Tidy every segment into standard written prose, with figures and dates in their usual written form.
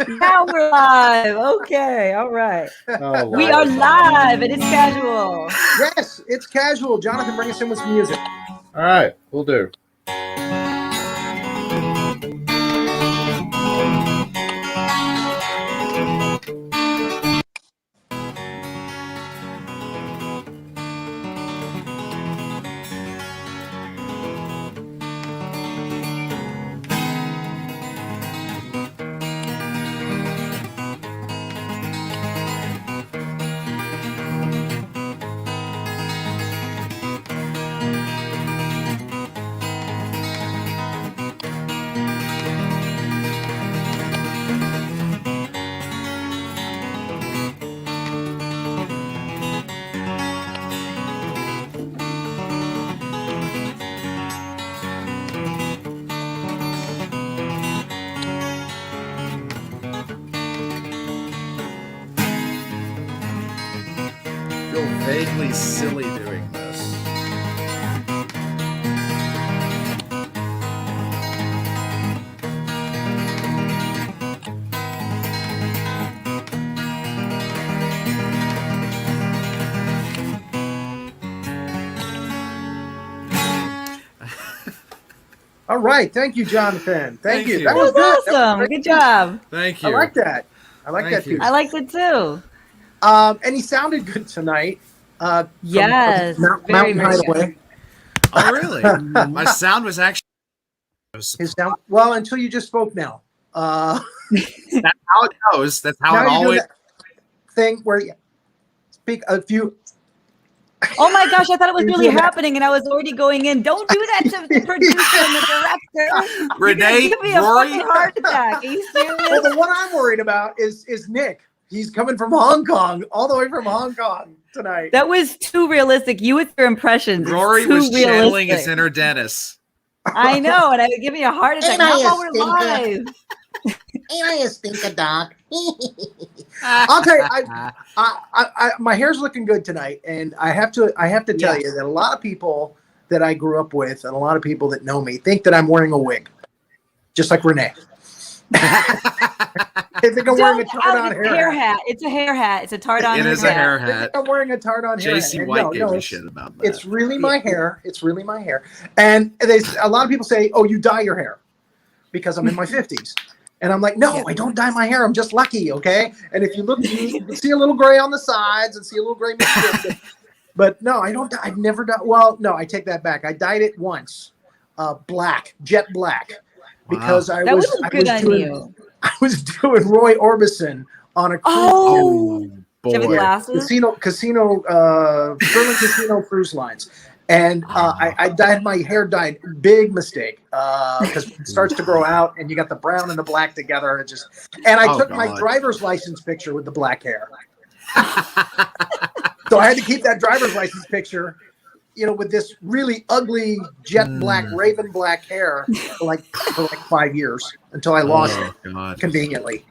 Now we're live. Okay, all right. Oh, We are live, and it's casual. Yes, it's casual. Jonathan, bring us in with some music. All right, we'll do. I feel vaguely silly doing this. All right, thank you, Jonathan. Thank you. you. That That was was good. That was awesome. great. Good job. Thank I you. like that. I like Thank that you. piece. I liked it too. And he sounded good tonight. From Yes, Mountain very, very Hideaway. Oh, really? My sound was actually. His sound. Well, until you just spoke now. That's how it goes. That's how Now it you do always. that thing where you speak a few. Oh my gosh, I thought it was You really do that. happening, and I was already going in. Don't do that to the producer and the director. Renee, Give me a Rory. fucking heart attack. Are you Well, serious? the one I'm worried about is Nick. He's coming from Hong Kong, all the way from Hong Kong tonight. That was too realistic. You with your impressions. It's Rory too was channeling his realistic. inner Dennis. I know, and I would give me a heart attack. Ain't Not I a while we're stinker? live. Ain't I a stinker dog? I'll tell you, I my hair's looking good tonight, and I have to tell you that a lot of people that I grew up with and a lot of people that know me think that I'm wearing a wig, just like Renee. They think I'm wearing a tard-on hair hat. It's a hair hat. It's a tard-on It hair is a hat. hair They think hat. I'm wearing a tard-on hair hat. JC And White gave me it's- shit about that. It's really my hair. It's really my hair. And a lot of people say, "Oh, you dye your hair," because I'm in my 50s. And I'm like, no, I don't dye my hair. I'm just lucky, okay? And if you look, you can see a little gray on the sides and see a little gray mixed in. But no, I don't. I've never done. Well, no, I take that back. I dyed it once, black, jet black, because I That was would look good on you. I was doing Roy Orbison on a cruise Oh, Oh, do you have boy. glasses? casino, Sterling Casino Cruise Lines. And I dyed my hair dyed. Big mistake because it starts to grow out, and you got the brown and the black together. And I took my God. driver's license picture with the black hair. So I had to keep that driver's license picture, with this really ugly jet black, raven black hair for like 5 years until I lost it God. conveniently.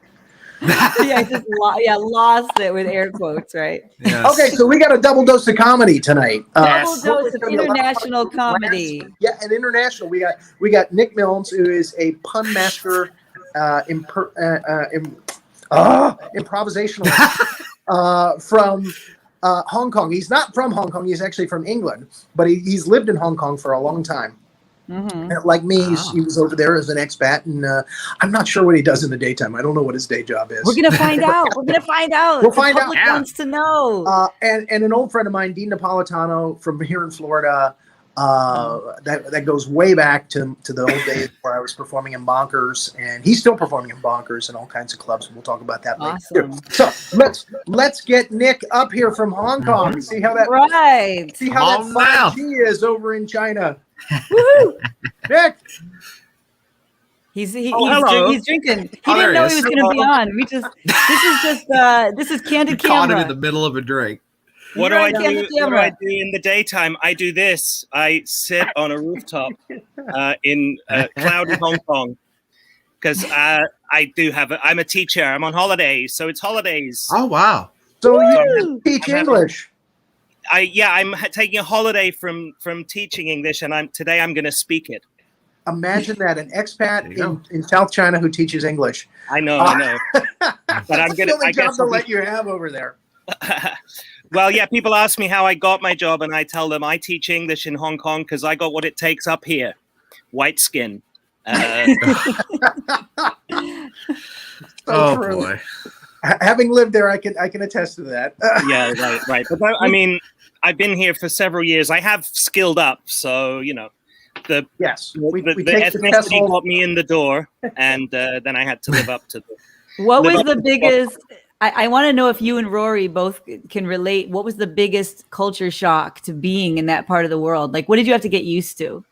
Yeah, I just lost it with air quotes, right? Yes. Okay, so we got a double dose of comedy tonight. Double Yes. dose It's of gonna be a lot of international fun. comedy. Yeah, and international. We got Nick Milnes, who is a pun master, improvisationalist from Hong Kong. He's not from Hong Kong. He's actually from England, but he's lived in Hong Kong for a long time. Mm-hmm. And like me, he was over there as an expat, and I'm not sure what he does in the daytime. I don't know what his day job is. We're gonna find out. We'll find out. We'll find the out. public Yeah. wants to know. And an old friend of mine, Dean Napolitano from here in Florida, that goes way back to the old days where I was performing in Bonkers, and he's still performing in Bonkers and all kinds of clubs. We'll talk about that later. Awesome. So let's get Nick up here from Hong Kong and see how that Right. see how Come that on 5G is over in China. Woohoo! Nick, He's hello. drinking. He Oh, there didn't know he he is. was gonna be on. This is candid Caught him camera. in the middle of a drink. What do You're I on do? camera. What do I do in the daytime? I do this. I sit on a rooftop in cloudy Hong Kong because I'm a teacher. I'm on holidays, so it's holidays. Oh, wow. so Woo! you teach I'm having- English. I'm taking a holiday from teaching English, and today I'm going to speak it. Imagine that, an expat you in South China who teaches English. I know. But I'm gonna. The I job guess. to let you have over there. Well, yeah. People ask me how I got my job, and I tell them I teach English in Hong Kong because I got what it takes up here: white skin. Oh true. boy. Having lived there, I can attest to that. Yeah, right. But I mean, I've been here for several years. I have skilled up, so the Yes, the we take the ethnicity vessel. got me in the door, and then I had to live up to the. What live was up the to biggest? I want to know if you and Rory both can relate. What was the biggest culture shock to being in that part of the world? Like, what did you have to get used to?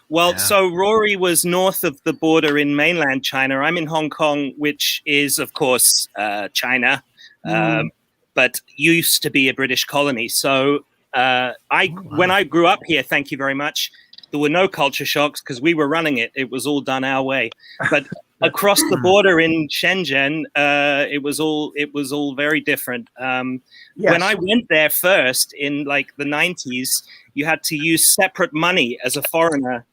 Well, Yeah. so Rory was north of the border in mainland China. I'm in Hong Kong, which is, of course, China, but used to be a British colony. So when I grew up here, thank you very much, there were no culture shocks because we were running it. It was all done our way. But across the border in Shenzhen, it was all very different. Yes. When I went there first in like the 90s, you had to use separate money as a foreigner.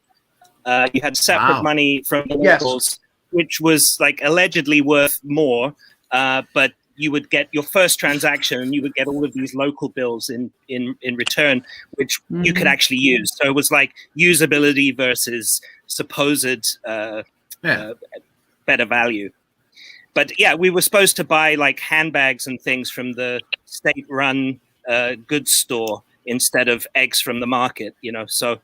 You had separate money from the locals, which was like allegedly worth more, but you would get your first transaction and you would get all of these local bills in return, which you could actually use. So it was like usability versus supposed better value. But yeah, we were supposed to buy like handbags and things from the state-run goods store instead of eggs from the market, So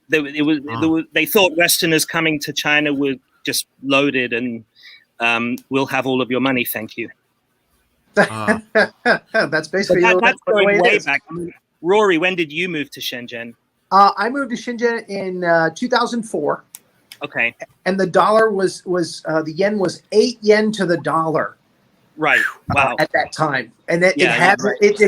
they thought Westerners coming to China were just loaded and we'll have all of your money, thank you. That's basically that's the way going it way is. back. I mean, Rory, when did you move to Shenzhen? I moved to Shenzhen in 2004. Okay. And the dollar was the yen was 8 yen to the dollar. Right. Wow. At that time, and it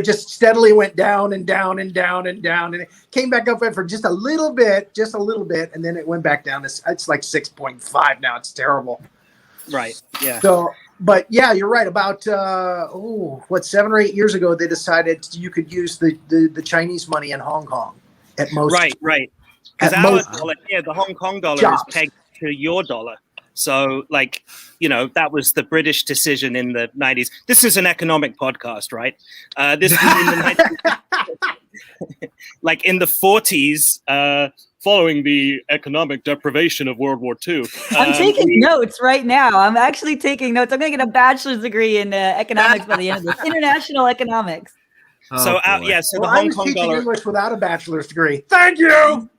just steadily went down and down and down and down, and it came back up for just a little bit, and then it went back down. It's like 6.5 now. It's terrible. Right. Yeah. So, but yeah, you're right. About 7 or 8 years ago, they decided you could use the Chinese money in Hong Kong at most. Right. Because our dollar here, the Hong Kong dollar, is pegged to your dollar. So, that was the British decision in the 90s. This is an economic podcast, right? This was in the 90s. Like in the 40s, following the economic deprivation of World War II. I'm taking notes right now. I'm actually taking notes. I'm going to get a bachelor's degree in economics by the end of this. International economics. So the I Hong was Kong teaching dollar. English without a bachelor's degree. Thank you.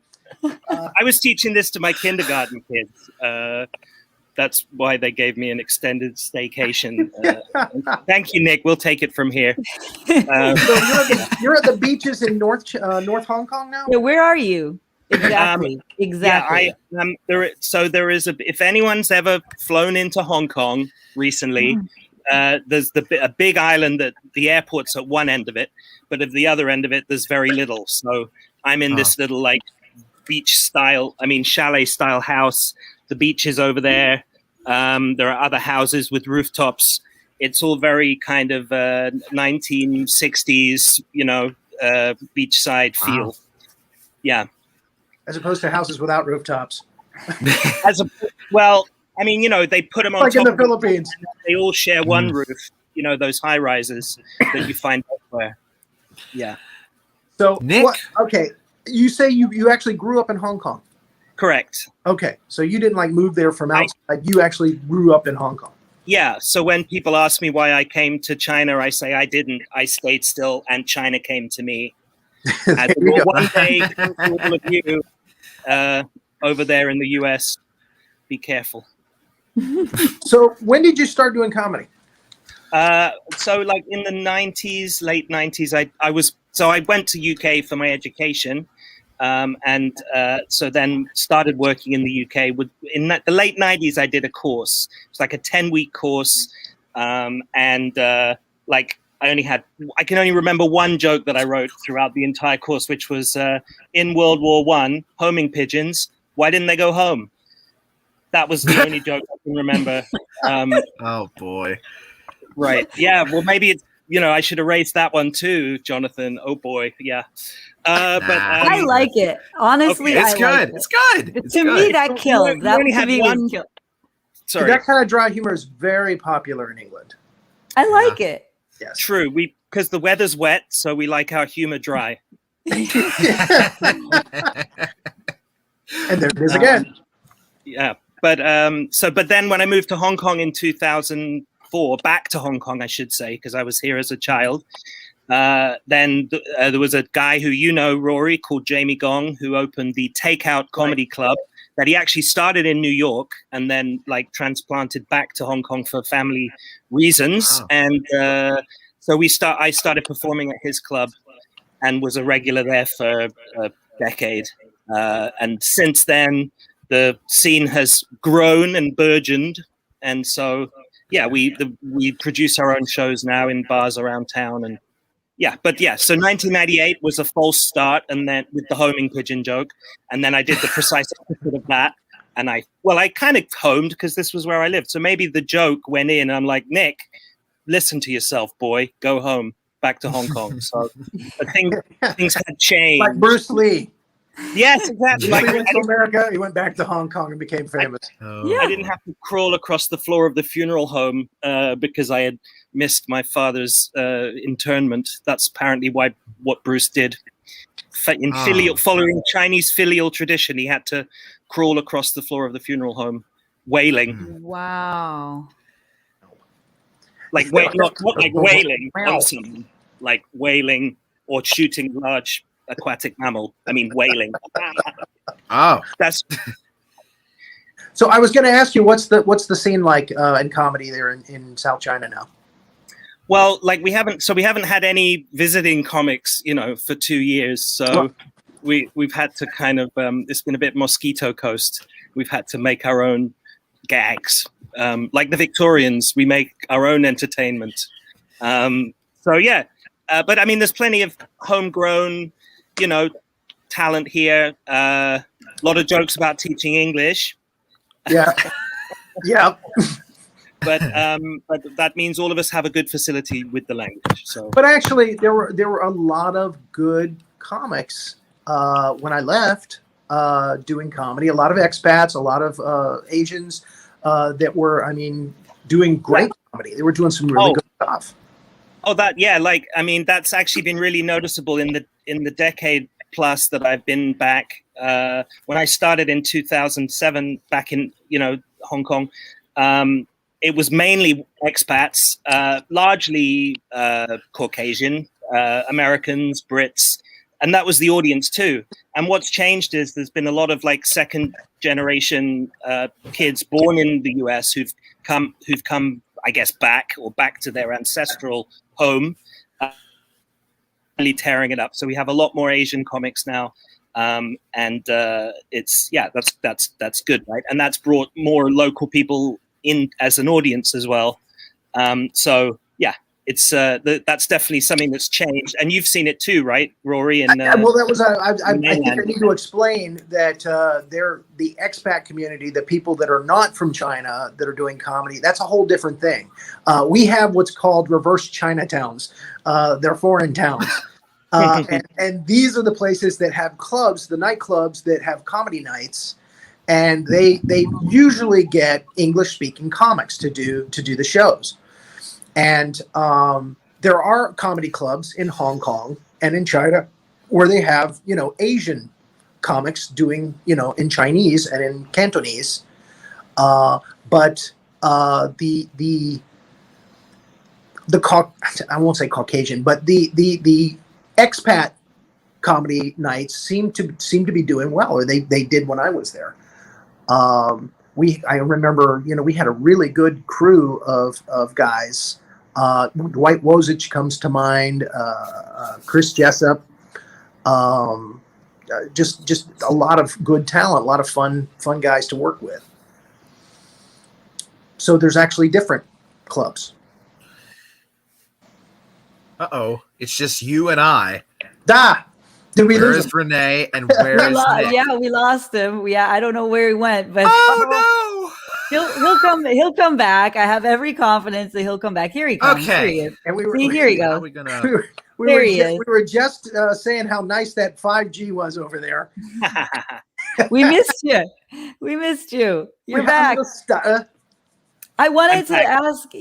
I was teaching this to my kindergarten kids. That's why they gave me an extended staycation. Thank you, Nick. We'll take it from here. So you're at the beaches in North Hong Kong now? Yeah, where are you? Exactly. Yeah, there is if anyone's ever flown into Hong Kong recently, there's a big island that the airport's at one end of it, but at the other end of it, there's very little. So I'm in this little chalet style house. The beach is over there. There are other houses with rooftops. It's all very kind of 1960s, beachside feel. Wow. Yeah. As opposed to houses without rooftops. They put them on Like top in the of Philippines. They all share one roof. Those high rises that you find elsewhere. Yeah. So Nick? Okay, you say you actually grew up in Hong Kong. Correct. Okay, so you didn't move there from outside. You actually grew up in Hong Kong. Yeah. So when people ask me why I came to China, I say I didn't. I stayed still, and China came to me. And one day, all of you over there in the US, be careful. So when did you start doing comedy? So in the 90s, late 90s, I went to UK for my education. So then started working in the UK. In the late 90s, I did a course. It's like a 10-week course. I can only remember one joke that I wrote throughout the entire course, which was in World War I, homing pigeons. Why didn't they go home? That was the only joke I can remember. Oh boy. Right. Yeah. Well, maybe it's, I should erase that one too, Jonathan. Oh boy. Yeah. I like it. Honestly, Okay, it's I good. like It's good. It's to good. me, that killed. That only to had me one- was killed. Sorry. That kind of dry humor is very popular in England. I like it. Yes. True. Because the weather's wet, so we like our humor dry. And there it is again. Yeah. But then when I moved to Hong Kong in 2004, back to Hong Kong, I should say, because I was here as a child. Then there was a guy who Rory, called Jamie Gong, who opened the Takeout Comedy Club that he actually started in New York and then like transplanted back to Hong Kong for family reasons. Wow. And so I started performing at his club and was a regular there for a decade. And since then, the scene has grown and burgeoned. And so, yeah, we produce our own shows now in bars around town. And so 1998 was a false start, and then with the homing pigeon joke, and then I did the precise opposite of that, and I kind of homed because this was where I lived. So maybe the joke went in, and I'm like, Nick, listen to yourself, boy, go home, back to Hong Kong. So but things had changed. Like Bruce Lee. Yes, exactly. He went to America, he went back to Hong Kong and became famous. I didn't have to crawl across the floor of the funeral home because I had missed my father's internment. That's apparently what Bruce did. Following Chinese filial tradition, he had to crawl across the floor of the funeral home, wailing. Wow. Not like wailing on someone, like wailing or shooting large aquatic mammal. I mean, whaling. That's. So I was going to ask you, what's the scene like in comedy there in South China now? Well, like we haven't had any visiting comics, for 2 years. So we've had to kind of it's been a bit Mosquito Coast. We've had to make our own gags, like the Victorians. We make our own entertainment. So yeah, but I mean, there's plenty of homegrown, talent here. A lot of jokes about teaching English. Yeah, yeah. But that means all of us have a good facility with the language. So, but actually, there were a lot of good comics when I left doing comedy. A lot of expats, a lot of Asians that were, doing great comedy. They were doing some really good stuff. That's actually been really noticeable in the decade plus that I've been back. When I started in 2007, back in Hong Kong, it was mainly expats, largely Caucasian, Americans, Brits, and that was the audience too. And what's changed is there's been a lot of like second generation kids born in the US who've come, I guess, back to their ancestral home, really tearing it up. So we have a lot more Asian comics now. And it's that's good, right? And that's brought more local people in as an audience as well. So yeah, it's that's definitely something that's changed, and you've seen it too, right, Rory? And well, that was I think I need to explain that the expat community, the people that are not from China that are doing comedy, that's a whole different thing. We have what's called reverse Chinatowns. They're foreign towns. And these are the places that have clubs, the nightclubs that have comedy nights, and they usually get English-speaking comics to do the shows. And there are comedy clubs in Hong Kong and in China where they have Asian comics doing in Chinese and in Cantonese, but the I won't say Caucasian, but the expat comedy nights seem to be doing well, or they did when I was there. I remember, we had a really good crew of guys. Dwight Wozich comes to mind, Chris Jessup, just a lot of good talent, a lot of fun guys to work with. So there's actually different clubs. It's just you and I. Did we lose Where's him? Renee and where is Nick? Yeah, we lost him. Yeah, I don't know where he went, but Oh He'll come back. I have every confidence that he'll come back. Here he comes. Okay. Here he is. And we were, See, here he How goes. we gonna? There he is. we were just saying how nice that 5G was over there. We missed you. We missed you. You're We're back. having I wanted I'm to back. ask,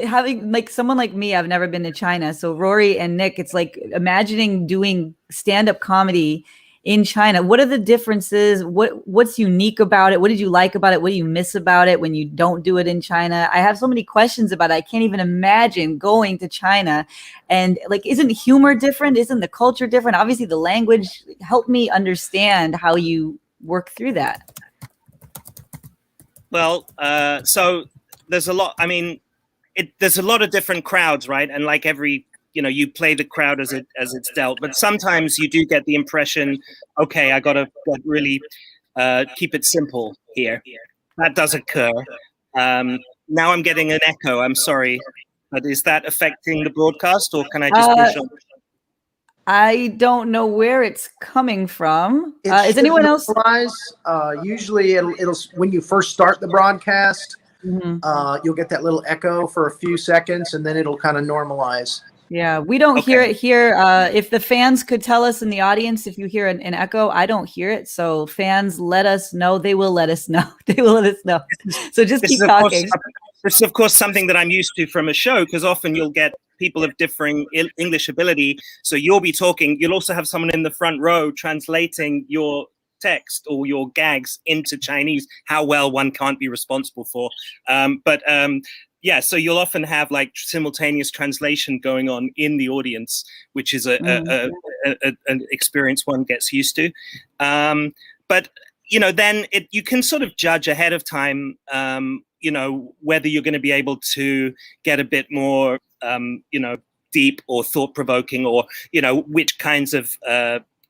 having like someone like me, I've never been to China. So Rory and Nick, it's like imagining doing stand-up comedy in China. What are the differences? What's unique about it? What did you like about it? What do you miss about it when you don't do it in China? I have so many questions about it. I can't even imagine going to China. And like, isn't humor different? Isn't the culture different? Obviously the language. Help me understand how you work through that. Well, so there's a lot. I mean, there's a lot of different crowds, right? And like every, you play the crowd as it's dealt. But sometimes you do get the impression, okay, I got to really keep it simple here. That does occur. Now I'm getting an echo. I'm sorry, but is that affecting the broadcast, or can I just push on? I don't know where it's coming from. It Is should anyone else? Usually it'll when you first start the broadcast, Mhm. you'll get that little echo for a few seconds, and then it'll kind of normalize. Yeah, we don't Okay. hear it here. If the fans could tell us in the audience if you hear an echo, I don't hear it. So fans, let us know. They will let us know. They will let us know. So just keep talking. This is, of course, something that I'm used to from a show, because often you'll get people of differing English ability. So you'll be talking. You'll also have someone in the front row translating your text or your gags into Chinese. How well one can't be responsible for. Yeah, so you'll often have like simultaneous translation going on in the audience, which is an experience one gets used to. But then you can sort of judge ahead of time, whether you're going to be able to get a bit more, deep or thought-provoking, or which kinds of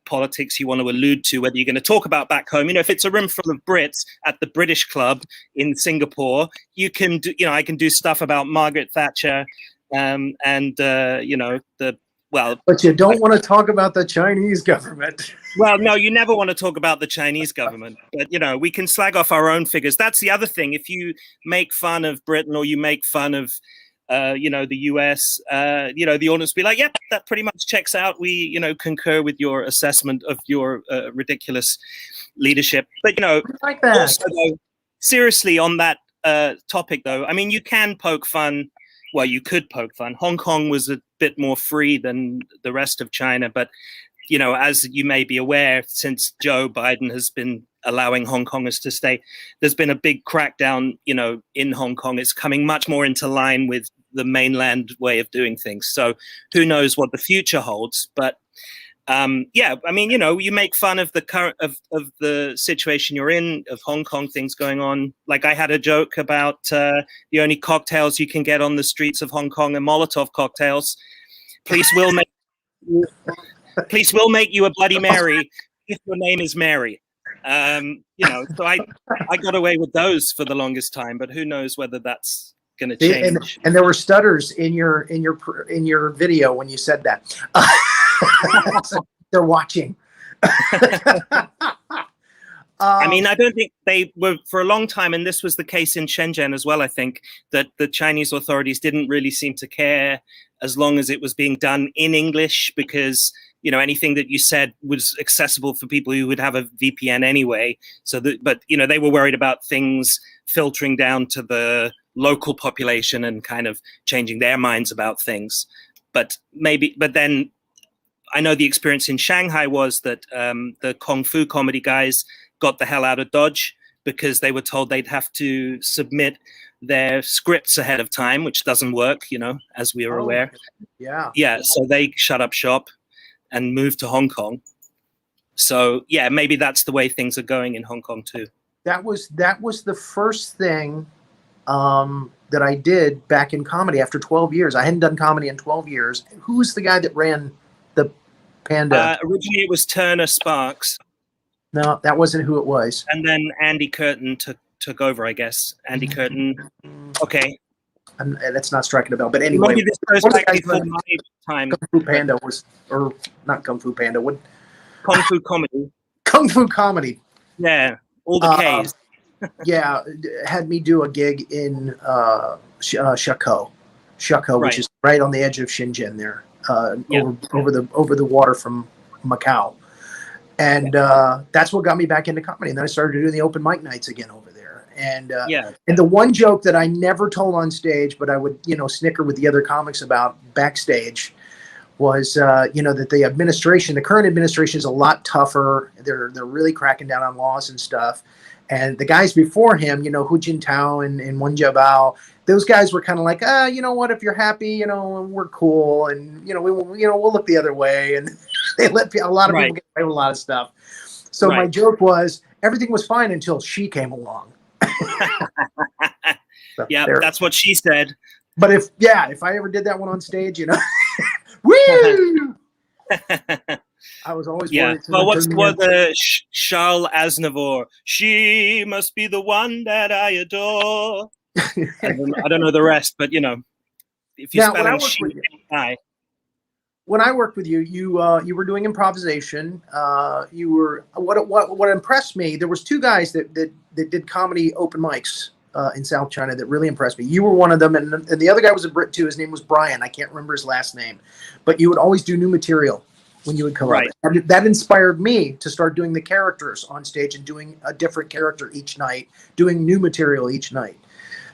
politics you want to allude to, whether you're going to talk about back home. If it's a room full of Brits at the British Club in Singapore, you can do, I can do stuff about Margaret Thatcher, But you don't want to talk about the Chinese government. Well, no, you never want to talk about the Chinese government, but we can slag off our own figures. That's the other thing. If you make fun of Britain or you make fun of the US, the audience will be like, yep, that pretty much checks out. We, concur with your assessment of your ridiculous leadership. But, like that. Also, though, seriously, on that topic, though, I mean, you can poke fun. Well, you could poke fun. Hong Kong was a bit more free than the rest of China. But, as you may be aware, since Joe Biden has been allowing Hong Kongers to stay, there's been a big crackdown, in Hong Kong. It's coming much more into line with the mainland way of doing things. So who knows what the future holds. But you make fun of the current of the situation you're in, of Hong Kong, things going on. Like I had a joke about the only cocktails you can get on the streets of Hong Kong are Molotov cocktails. Police will make you a Bloody Mary if your name is Mary. So I got away with those for the longest time, but who knows whether that's going to change. And there were stutters in your video when you said that. So they're watching. I mean, I don't think they were for a long time, and this was the case in Shenzhen as well. I think that the Chinese authorities didn't really seem to care as long as it was being done in English, because anything that you said was accessible for people who would have a VPN anyway. But they were worried about things filtering down to the local population and kind of changing their minds about things. But then I know the experience in Shanghai was that the Kung Fu comedy guys got the hell out of Dodge because they were told they'd have to submit their scripts ahead of time, which doesn't work, as we are aware. Yeah. Yeah. So they shut up shop and moved to Hong Kong. So yeah, maybe that's the way things are going in Hong Kong too. That was the first thing that I did back in comedy after 12 years. I hadn't done comedy in 12 years. Who was the guy that ran the Panda? Originally it was Turner Sparks. No, that wasn't who it was. And then Andy Curtin took over, I guess. Andy Curtin. Okay. That's not striking a bell. But anyway, maybe this goes back before my time. Kung Fu Panda was, or not Kung Fu Panda. What? Kung Fu comedy. Kung Fu comedy. Yeah, all the Ks. had me do a gig in Shako, which Right. is right on the edge of Shenzhen there, Yeah. over the water from Macau. And that's what got me back into comedy. And then I started doing the open mic nights again over there. And and the one joke that I never told on stage, but I would, snicker with the other comics about backstage was, that the current administration is a lot tougher. They're really cracking down on laws and stuff. And the guys before him, Hu Jintao and Wen Jiabao, those guys were kind of like, you know what, if you're happy, we're cool. And, we'll look the other way. And they let a lot of people get away with a lot of stuff. So my joke was, everything was fine until she came along. So that's what she said. But if I ever did that one on stage, woo! I was always worried. Well, what's the Charles Aznavour? She must be the one that I adore. I don't know the rest, but if you're spelling she, I. When I worked with you, you were doing improvisation. You were what impressed me. There was two guys that did comedy open mics in South China that really impressed me. You were one of them, and the other guy was a Brit too. His name was Brian. I can't remember his last name, but you would always do new material when you would come up. That inspired me to start doing the characters on stage and doing a different character each night, doing new material each night.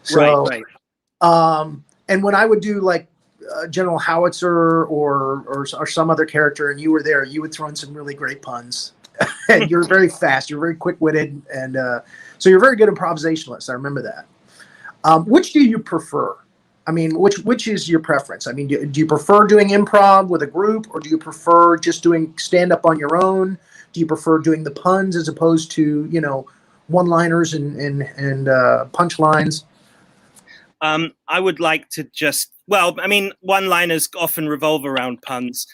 So, and when I would do like General Howitzer or some other character, and you were there, you would throw in some really great puns. And you're very fast. You're very quick-witted, and so you're a very good improvisationalist. I remember that. Which do you prefer? I mean, which is your preference? I mean, do you prefer doing improv with a group, or do you prefer just doing stand-up on your own? Do you prefer doing the puns as opposed to one-liners and punchlines? I would like to just. Well, I mean, one-liners often revolve around puns.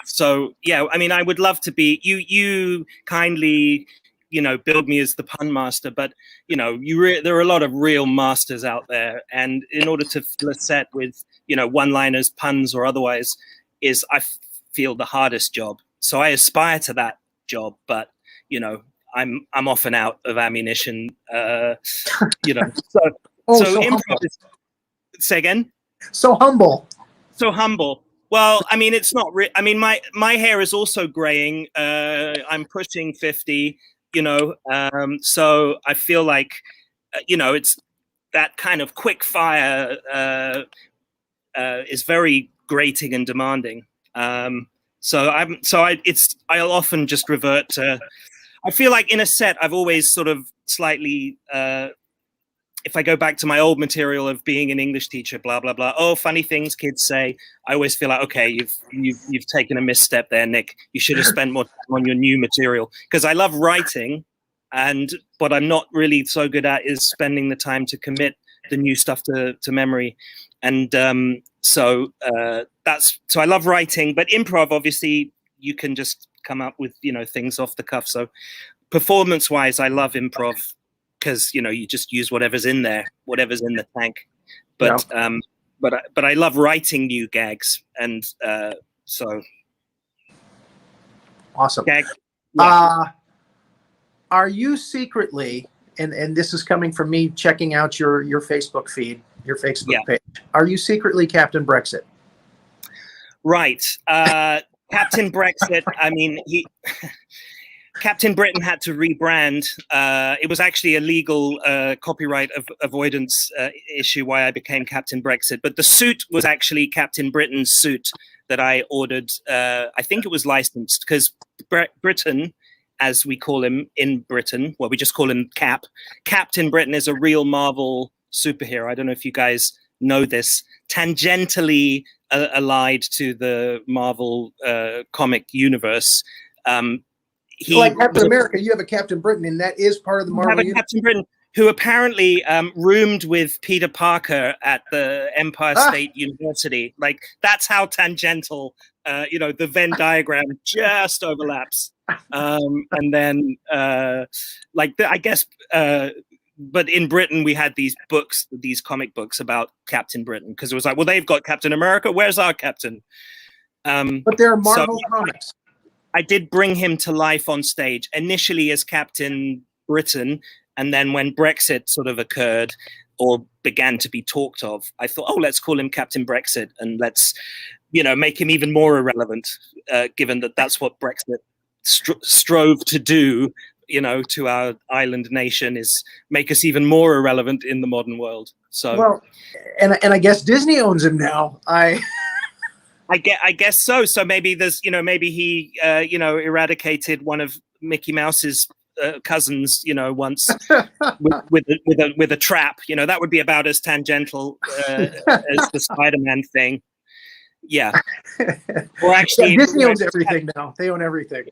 So yeah, I mean, I would love to be. You kindly, build me as the pun master, but there are a lot of real masters out there, and in order to fill a set with one-liners, puns, or otherwise, is I feel the hardest job. So I aspire to that job, but I'm often out of ammunition. So improv is. Say again. So humble. Well, I mean, it's not. I mean, my hair is also graying. I'm pushing 50. So I feel like, it's that kind of quick fire is very grating and demanding. I'll often just revert to. I feel like in a set, I've always sort of slightly. If I go back to my old material of being an English teacher, blah blah blah. Oh, funny things kids say. I always feel like, okay, you've taken a misstep there, Nick. You should have spent more time on your new material, because I love writing, and what I'm not really so good at is spending the time to commit the new stuff to memory, and so I love writing, but improv, obviously, you can just come up with things off the cuff. So performance-wise, I love improv. Because you just use whatever's in there, whatever's in the tank, but I love writing new gags, and so awesome. Gag, yeah. Are you secretly, and this is coming from me checking out your Facebook feed, your Facebook page? Are you secretly Captain Brexit? Right, Captain Brexit. I mean, Captain Britain had to rebrand. It was actually a legal copyright avoidance issue why I became Captain Brexit. But the suit was actually Captain Britain's suit that I ordered. I think it was licensed because Britain, as we call him in Britain, well, we just call him Cap. Captain Britain is a real Marvel superhero. I don't know if you guys know this. Tangentially allied to the Marvel comic universe. Like Captain America, you have a Captain Britain, and that is part of the Marvel universe. Captain Britain, who apparently roomed with Peter Parker at the Empire State University. Like, that's how tangential, the Venn diagram just overlaps. And then, I guess, but in Britain, we had these books, these comic books about Captain Britain, because it was like, well, they've got Captain America. Where's our Captain? But they're Marvel comics. I did bring him to life on stage, initially as Captain Britain, And then when Brexit sort of occurred or began to be talked of, I thought, oh, let's call him Captain Brexit and let's, make him even more irrelevant, given that that's what Brexit strove to do, to our island nation, is make us even more irrelevant in the modern world. So, well, and I guess Disney owns him now. I guess so. So maybe there's, maybe he, eradicated one of Mickey Mouse's cousins, once with a trap. That would be about as tangential as the Spider-Man thing. Yeah. Or actually, Disney owns everything now. They own everything.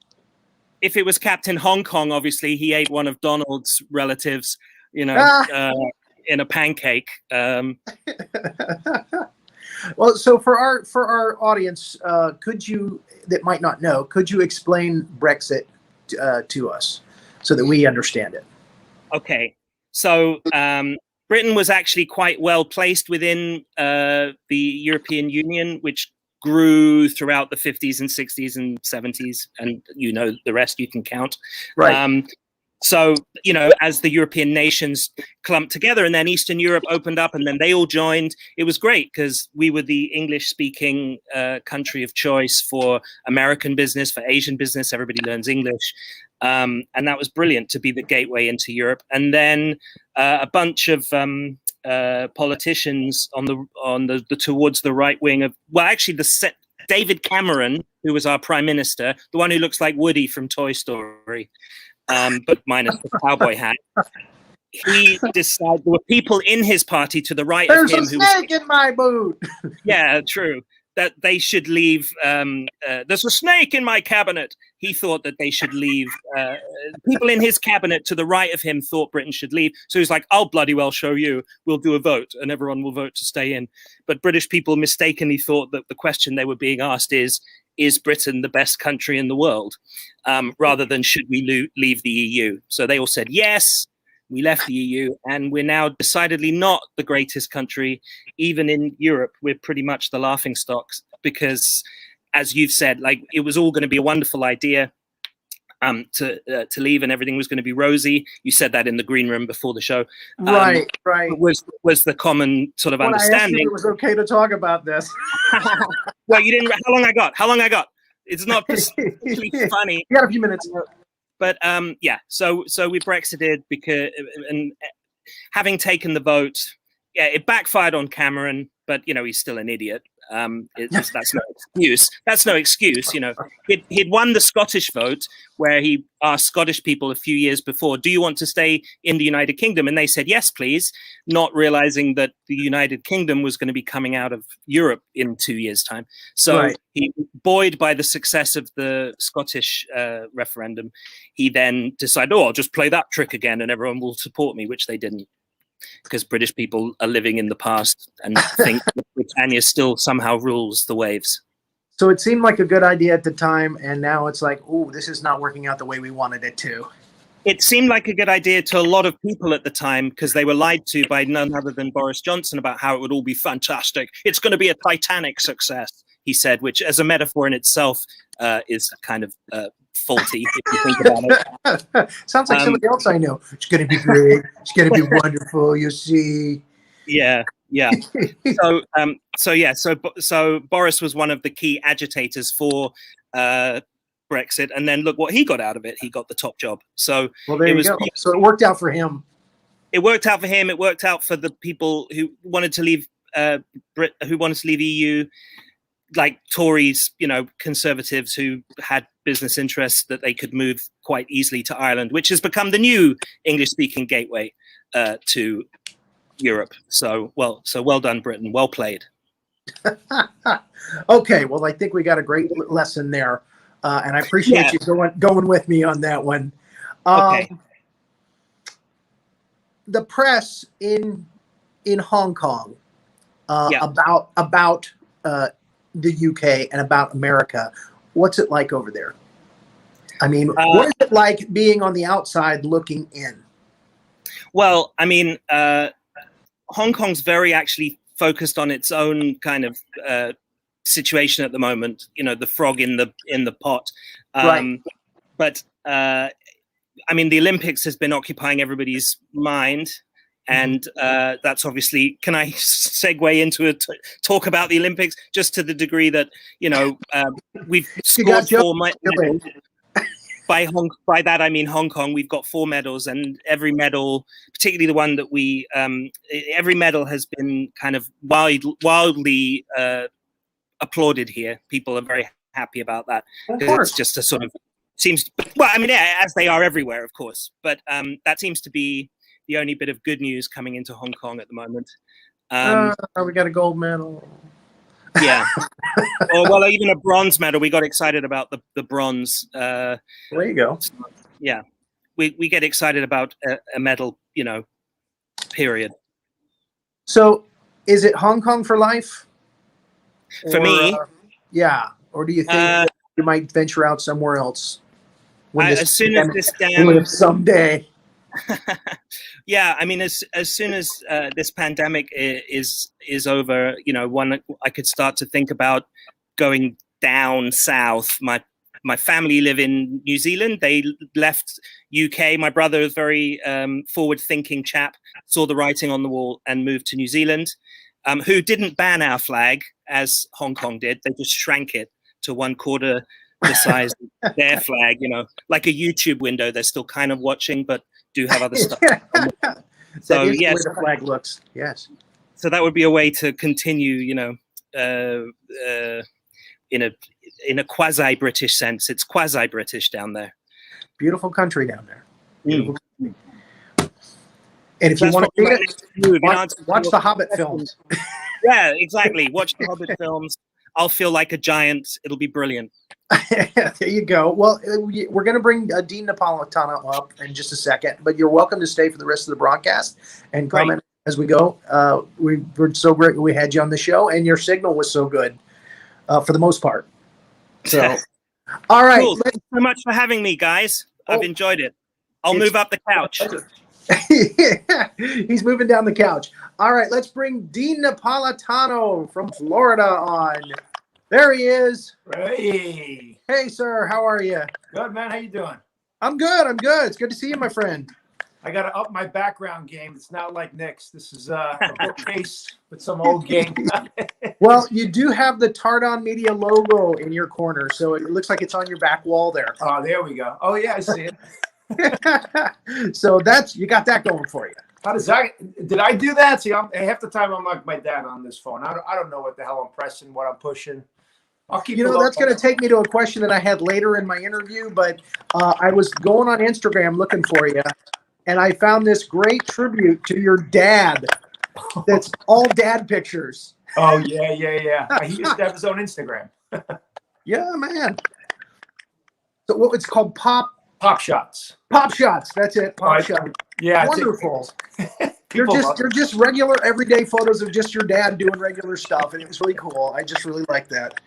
If it was Captain Hong Kong, obviously he ate one of Donald's relatives, in a pancake. Well, so for our audience, could you that might not know, could you explain Brexit to us so that we understand it? Okay, so Britain was actually quite well placed within the European Union, which grew throughout the 50s and 60s and 70s, and the rest you can count. Right. So, as the European nations clumped together and then Eastern Europe opened up and then they all joined, it was great because we were the English-speaking country of choice for American business, for Asian business. Everybody learns English. And that was brilliant to be the gateway into Europe. And then a bunch of politicians on the towards the right wing of, well, actually David Cameron, who was our prime minister, the one who looks like Woody from Toy Story, but minus the cowboy hat. He decided there were people in his party to the right There's of him a snake in my boot. Yeah, true. That they should leave. There's a snake in my cabinet. He thought that they should leave. People in his cabinet to the right of him thought Britain should leave. So he's like, I'll bloody well show you. We'll do a vote and everyone will vote to stay in. But British people mistakenly thought that the question they were being asked is Britain the best country in the world? Rather than should we leave the EU? So they all said yes. We left the EU, and we're now decidedly not the greatest country, even in Europe. We're pretty much the laughingstocks because, as you've said, it was all going to be a wonderful idea to leave, and everything was going to be rosy. You said that in the green room before the show. Right. Was the common sort of understanding. I asked you if it was okay to talk about this. Well, you didn't. How long I got? It's not particularly funny. You got a few minutes. But so we Brexited because, and having taken the vote, it backfired on Cameron, but he's still an idiot. That's no excuse. That's no excuse. He'd won the Scottish vote, where he asked Scottish people a few years before, "Do you want to stay in the United Kingdom?" And they said, "Yes, please," not realizing that the United Kingdom was going to be coming out of Europe in 2 years' time. So he, buoyed by the success of the Scottish referendum, he then decided, "Oh, I'll just play that trick again, and everyone will support me," which they didn't. Because British people are living in the past and think that Britannia still somehow rules the waves. So it seemed like a good idea at the time, and now it's like, oh, this is not working out the way we wanted it to. It seemed like a good idea to a lot of people at the time because they were lied to by none other than Boris Johnson about how it would all be fantastic. It's going to be a Titanic success, he said, which as a metaphor in itself is kind of faulty if you think about it. Sounds like somebody else I know. It's going to be great. It's going to be wonderful. You see. Yeah. So Boris was one of the key agitators for Brexit, and then look what he got out of it. He got the top job. So there you go. So it worked out for him. It worked out for him. It worked out for the people who wanted to leave who wanted to leave EU, like Tories, conservatives who had business interests that they could move quite easily to Ireland, which has become the new English-speaking gateway to Europe. So well done, Britain. Well played. Okay, well, I think we got a great lesson there, and I appreciate you going with me on that one. Okay. The press in Hong Kong about the UK and about America. What's it like over there? I mean, what is it like being on the outside looking in? Well, I mean, Hong Kong's very actually focused on its own kind of situation at the moment. The frog in the pot. Right. But I mean, the Olympics has been occupying everybody's mind. And that's obviously, can I segue into a talk about the Olympics just to the degree that, we've scored 4 medals. By that, I mean Hong Kong. We've got 4 medals, and every medal, particularly the one that every medal has been kind of wildly applauded here. People are very happy about that. It's just a sort of seems, well, I mean, yeah, as they are everywhere, of course. But that seems to be the only bit of good news coming into Hong Kong at the moment. We got a gold medal. Yeah. Well, even a bronze medal. We got excited about the bronze. There you go. Yeah. We get excited about a medal, period. So is it Hong Kong for life? For me? Yeah. Or do you think you might venture out somewhere else? As soon as this damn... Someday. Yeah, I mean, as soon as this pandemic is over, I could start to think about going down south. My family live in New Zealand. They left UK. My brother is a very forward-thinking chap, saw the writing on the wall and moved to New Zealand, who didn't ban our flag as Hong Kong did. They just shrank it to 1/4 the size of their flag, like a YouTube window. They're still kind of watching, but do have other stuff. So yes, the flag looks. Yes. So that would be a way to continue, in a quasi-British sense. It's quasi-British down there. Beautiful country down there. Beautiful country. And if you want to watch the Hobbit films. Yeah, exactly. Watch the Hobbit films. I'll feel like a giant. It'll be brilliant. There you go. Well, we're going to bring Dean Napolitano up in just a second, but you're welcome to stay for the rest of the broadcast and comment as we go. We're so great we had you on the show, and your signal was so good for the most part. So, all right. Cool. Thanks so much for having me, guys. I've enjoyed it. I'll move up the couch. He's moving down the couch. All right, let's bring Dean Napolitano from Florida on. There he is. Hey. Hey, sir. How are you? Good, man. How you doing? I'm good. I'm good. It's good to see you, my friend. I got to up my background game. It's not like Nick's. This is a bookcase with some old game. Well, you do have the Tardon Media logo in your corner, so it looks like it's on your back wall there. Oh, there we go. Oh, yeah, I see it. So you got that going for you. How does that? Did I do that? See, half the time I'm like my dad on this phone. I don't know what the hell I'm pressing, what I'm pushing. I'll keep. That's going to take me to a question that I had later in my interview, but I was going on Instagram looking for you, and I found this great tribute to your dad. That's all dad pictures. Oh yeah. He used to have his own Instagram. Yeah, man. So what it's called? Pop shots. Pop shots. That's it. Pop shots. Yeah, wonderful. You're just regular, everyday photos of just your dad doing regular stuff, and it was really cool. I just really like that.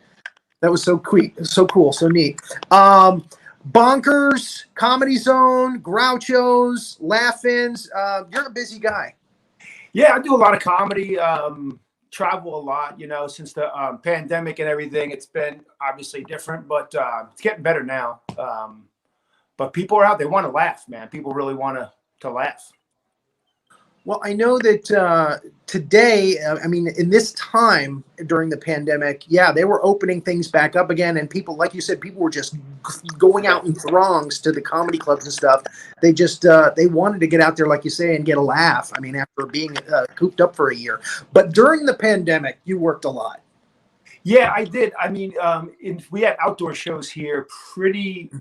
That was so cool, so neat. Bonkers, Comedy Zone, Groucho's, Laugh-Ins. You're a busy guy. Yeah, I do a lot of comedy. Travel a lot, since the pandemic and everything. It's been obviously different, but it's getting better now. But people are out. They want to laugh, man. People really want to laugh. Well, I know that today, in this time during the pandemic, they were opening things back up again. And people, like you said, people were just going out in throngs to the comedy clubs and stuff. They just, they wanted to get out there, like you say, and get a laugh. After being cooped up for a year. But during the pandemic, you worked a lot. Yeah, I did. We had outdoor shows here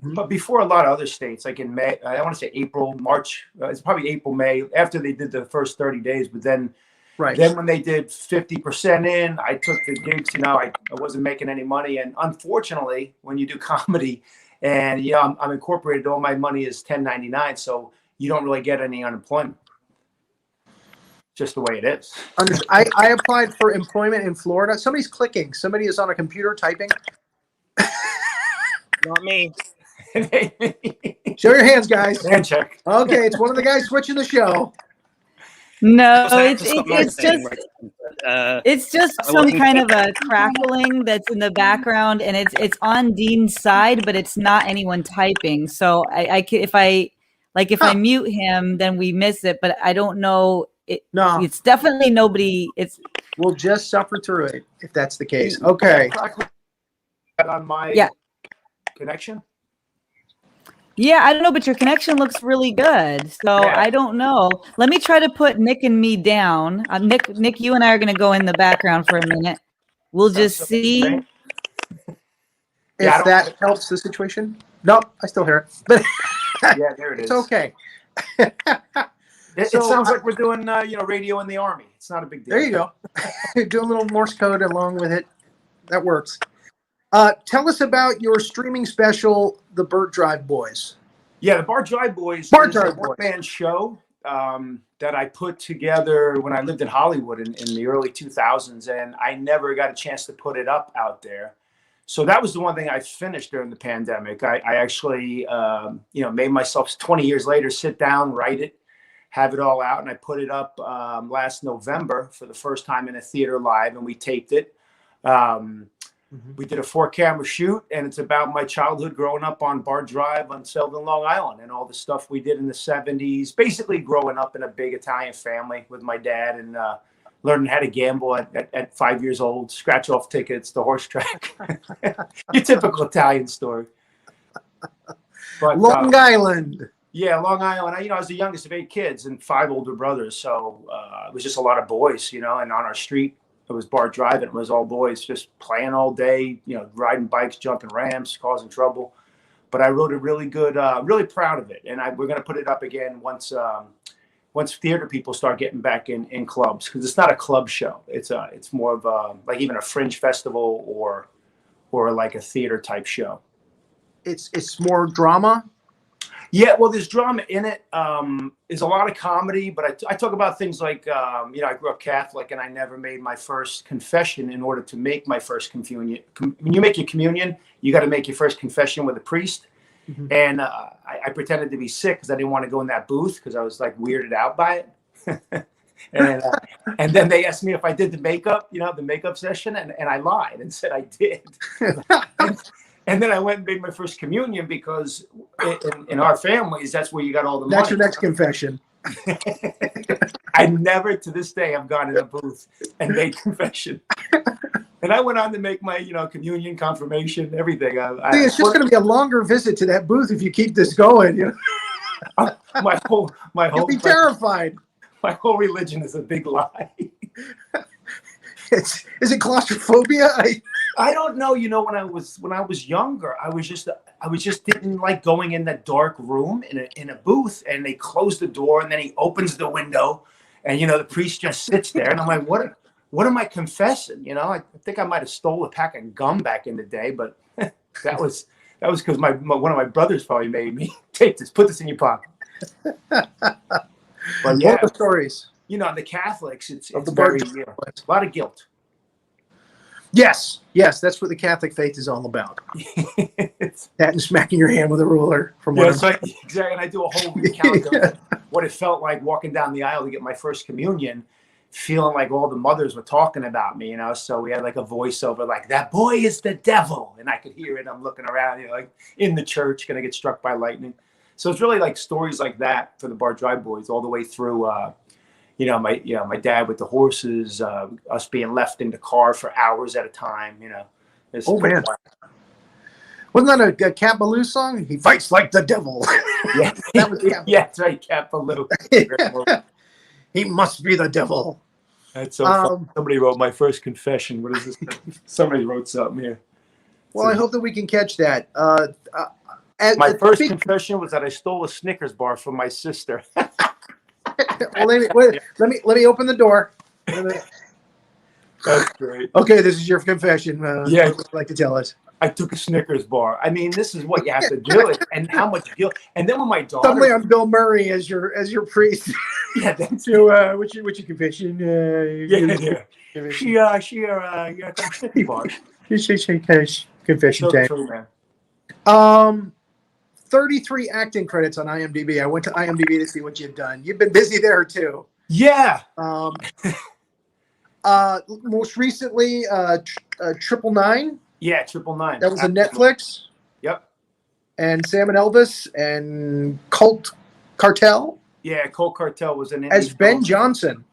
but before a lot of other states, like in May, I want to say April, March, it's probably April, May, after they did the first 30 days. But then when they did 50% in, I took the gigs, I wasn't making any money. And unfortunately, when you do comedy and, I'm incorporated, all my money is 1099. So you don't really get any unemployment. Just the way it is. I applied for employment in Florida. Somebody's clicking. Somebody is on a computer typing. Not me. Show your hands, guys. Hand check. Okay, it's one of the guys switching the show. No, it's just some kind of a crackling that's in the background, and it's on Dean's side, but it's not anyone typing. So Like if I mute him, then we miss it. But I don't know. No, It's definitely nobody. It's we'll just suffer through it if that's the case. Okay. On my Yeah. connection. yeah. I don't know, but your connection looks really good. So Yeah. I don't know. Let me try to put Nick and me down. Nick, you and I are going to go in the background for a minute. We'll just see. If that helps the situation. No, I still hear it. But Yeah, there it is. it's okay. It So, sounds like we're doing, radio in the army. It's not a big deal. There you go. Do a little Morse code along with it. That works. Tell us about your streaming special, The Burt Drive Boys. Yeah, the Bar Drive Boys Bar is Drive a Boys. one-man show that I put together when I lived in Hollywood in the early 2000s, and I never got a chance to put it up out there. So that was the one thing I finished during the pandemic. I actually, made myself 20 years later sit down, write it, have it all out, and I put it up last November for the first time in a theater live, and we taped it. We did a 4-camera shoot, and it's about my childhood growing up on Bar Drive on Selden, Long Island, and all the stuff we did in the 70s, basically growing up in a big Italian family with my dad and learning how to gamble at 5 years old, scratch off tickets, the horse track. Your typical Italian story. But, Long Island. Yeah, Long Island. I was the youngest of 8 kids and 5 older brothers. So it was just a lot of boys, and on our street, it was Bar Drive, and it was all boys just playing all day, riding bikes, jumping ramps, causing trouble. But I wrote a really good, really proud of it. And we're going to put it up again once theater people start getting back in clubs, because it's not a club show. It's more of like even a fringe festival or like a theater type show. It's more drama. Yeah, well, there's drama in it. There's a lot of comedy, but I talk about things like, I grew up Catholic, and I never made my first confession in order to make my first communion. When you make your communion, you got to make your first confession with a priest. Mm-hmm. And I pretended to be sick because I didn't want to go in that booth because I was like weirded out by it. and then they asked me if I did the makeup, the makeup session, and I lied and said I did. And then I went and made my first communion because in our families, that's where you got all the money. That's your next confession. I never, to this day, have gone in a booth and made confession. And I went on to make my, communion, confirmation, everything. It's just going to be a longer visit to that booth if you keep this going. My whole, you'll be terrified. My whole religion is a big lie. Is it claustrophobia? I don't know. When I was younger, I was just didn't like going in that dark room in a booth, and they close the door, and then he opens the window, and the priest just sits there, and I'm like, what am I confessing? I think I might have stole a pack of gum back in the day, but that was because one of my brothers probably made me take this, put this in your pocket. But yeah, the stories. The Catholics, it's the very a lot of guilt. Yes, that's what the Catholic faith is all about. That and smacking your hand with a ruler. Exactly. And I do a whole recount of what it felt like walking down the aisle to get my first communion, feeling like all the mothers were talking about me, So we had like a voiceover, like, that boy is the devil, and I could hear it. I'm looking around, like in the church, gonna get struck by lightning. So it's really like stories like that for the Bar Drive Boys, all the way through. My dad with the horses, us being left in the car for hours at a time, Oh, man. Wasn't that a Cat Ballou song? He fights like the devil. Yeah, that was Cat that's right, Cat Ballou. He must be the devil. That's so fun. Somebody wrote my first confession. What is this? Somebody wrote something here. Well, I hope that we can catch that. My first confession was that I stole a Snickers bar from my sister. Well, let me open the door. That's great. Okay, this is your confession. What would you like to tell us? I took a Snickers bar. I mean, this is what you have to do, and how much guilt. And then when my daughter, suddenly I'm Bill Murray as your priest. Yeah, that's so. What's your confession? She got some Snickers bars. Confession So time. true, man. 33 acting credits on IMDb. I went to IMDb to see what you've done. You've been busy there too. Yeah. Most recently, 999. Yeah, 999. That was a Netflix. Yep. And Sam and Elvis and Cult Cartel Yeah, Cole Cartel was an indie as Ben film. Johnson,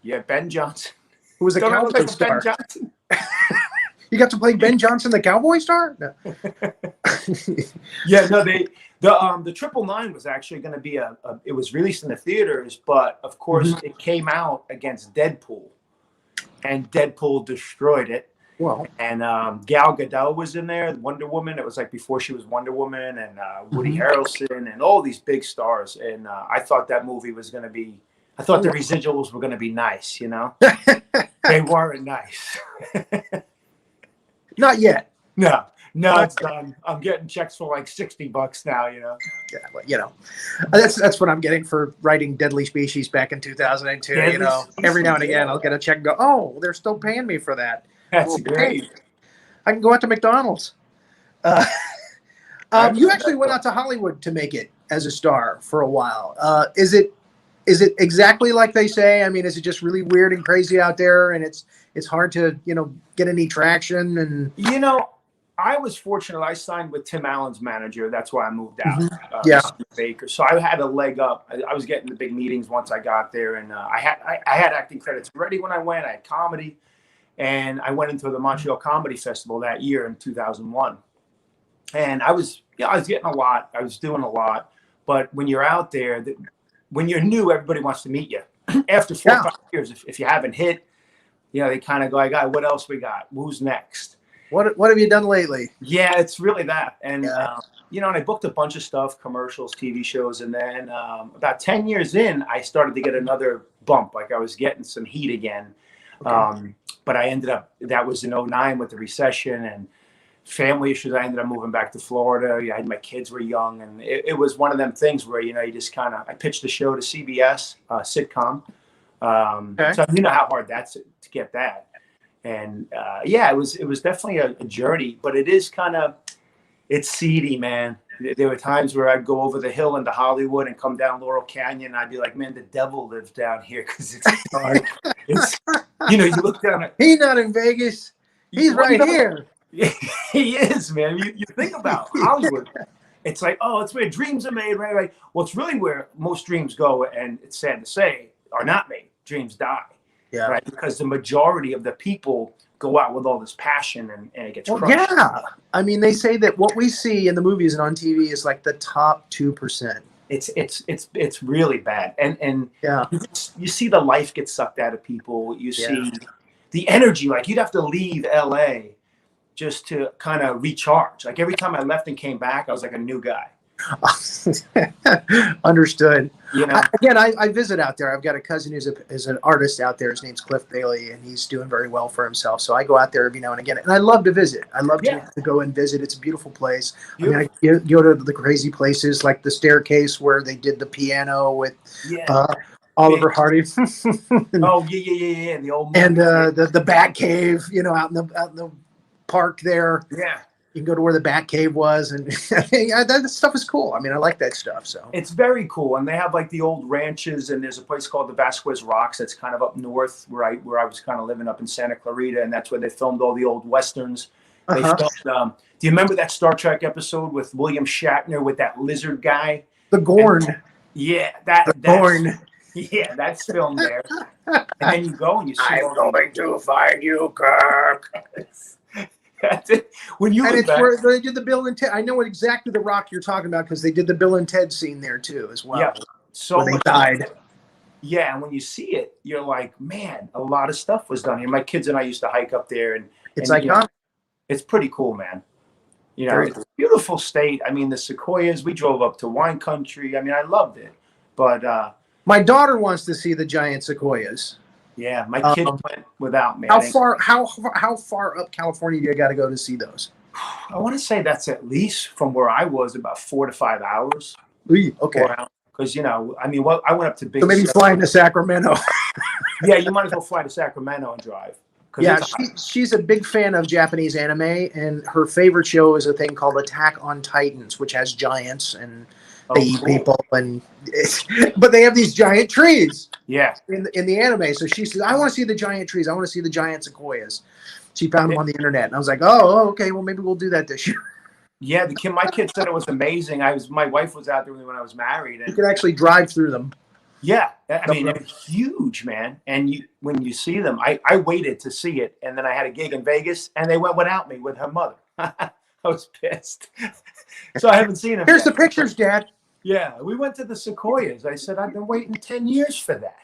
Yeah, Ben Johnson. who was a Don't cowboy remember star. Ben Johnson. You got to play Ben Johnson, the cowboy star? No. Yeah, no, the 999 was actually going to be it was released in the theaters, but of course it came out against Deadpool, and Deadpool destroyed it. Well, And Gal Gadot was in there, Wonder Woman. It was like before she was Wonder Woman, and Woody Harrelson, and all these big stars. And I thought that movie was going to be. I thought the residuals were going to be nice. You know, they weren't nice. not yet. No, it's done. I'm getting checks for like $60 now. You know. Yeah, well, you know, that's what I'm getting for writing Deadly Species back in 2002. Deadly you know, every now and Species, again yeah. I'll get a check and go, oh, they're still paying me for that. That's Oh, great. great. I can go out to McDonald's. You actually went out to Hollywood to make it as a star for a while. Is it exactly like they say? I mean, is it just really weird and crazy out there, and it's hard to get any traction? And You know, I was fortunate. I signed with Tim Allen's manager. That's why I moved out. Yeah. Steve Baker. So I had a leg up. I was getting the big meetings once I got there, and I had acting credits ready when I went. I had comedy, and I went into the Montreal Comedy Festival that year in 2001. And I was getting a lot. I was doing a lot. But when you're out there, when you're new, everybody wants to meet you. After 4 or 5 years, if you haven't hit, they kind of go, "I got what else we got? Who's next?" what have you done lately? Yeah, it's really that. And, and I booked a bunch of stuff, commercials, TV shows. And then about 10 years in, I started to get another bump. Like I was getting some heat again. Okay. But I ended up, that was in 2009 with the recession and family issues. I ended up moving back to Florida. My kids were young. And it was one of them things where, you just kind of, I pitched the show to CBS, sitcom. So you know how hard that's to get that. And it was definitely a journey, but it is it's seedy, man. There were times where I'd go over the hill into Hollywood and come down Laurel Canyon. And I'd be like, man, the devil lives down here because it's dark. You look down at. He's not in Vegas. He's right here. He is, man. You think about Hollywood. It's like, oh, it's where dreams are made, right? Like, well, it's really where most dreams go, and it's sad to say, are not made. Dreams die. Yeah. Right. Because the majority of the people go out with all this passion and it gets crushed. Yeah. I mean, they say that what we see in the movies and on TV is like the top 2%. It's really bad. And yeah, you see the life get sucked out of people. You see the energy, like you'd have to leave LA just to kind of recharge. Like every time I left and came back, I was like a new guy. Understood. I visit out there. I've got a cousin who's an artist out there. His name's Cliff Bailey, and he's doing very well for himself. So I go out there every now and again, and I love to visit. I love to go and visit. It's a beautiful place. Beautiful. I mean, I go to the crazy places like the staircase where they did the piano with Oliver Hardy. The old and the Bat Cave, out in the park there. Yeah. You can go to where the Bat Cave was, and that stuff is cool. I mean, I like that stuff. So it's very cool, and they have like the old ranches, and there's a place called the Vasquez Rocks that's kind of up north where I was kind of living up in Santa Clarita, and that's where they filmed all the old westerns. They filmed, do you remember that Star Trek episode with William Shatner with that lizard guy? The Gorn. That's Gorn. Yeah, that's filmed there. And then you go and you see. I'm going to find you, Kirk. That's it. When you and look it's back, where they did the Bill and Ted. I know exactly the rock you're talking about because they did the Bill and Ted scene there too, as well. Yeah, so when they died. Yeah, and when you see it, you're like, man, a lot of stuff was done here. My kids and I used to hike up there, and it's iconic. It's pretty cool, man. It's a beautiful state. I mean, the sequoias. We drove up to wine country. I mean, I loved it. But my daughter wants to see the giant sequoias. Yeah, my kid went without me. How far up California do you got to go to see those? I want to say that's at least from where I was about 4 to 5 hours. Okay. Because I went up to big. So maybe flying to Sacramento. Yeah, you might as well fly to Sacramento and drive. Yeah, she's a big fan of Japanese anime, and her favorite show is a thing called Attack on Titans, which has giants and they eat people, but they have these giant trees. Yeah. In the anime, so she says, "I want to see the giant trees. I want to see the giant sequoias." She found them on the internet, and I was like, "Oh, okay. Well, maybe we'll do that this year." Yeah, my kid said it was amazing. My wife was out there with me when I was married, You and can actually drive through them. yeah, I mean, they're huge, man. And when you see them, I waited to see it, and then I had a gig in Vegas, and they went without me with her mother. I was pissed, so I haven't seen them. Here's yet. the pictures, Dad. Yeah, we went to the Sequoias. I said I've been waiting 10 years for that.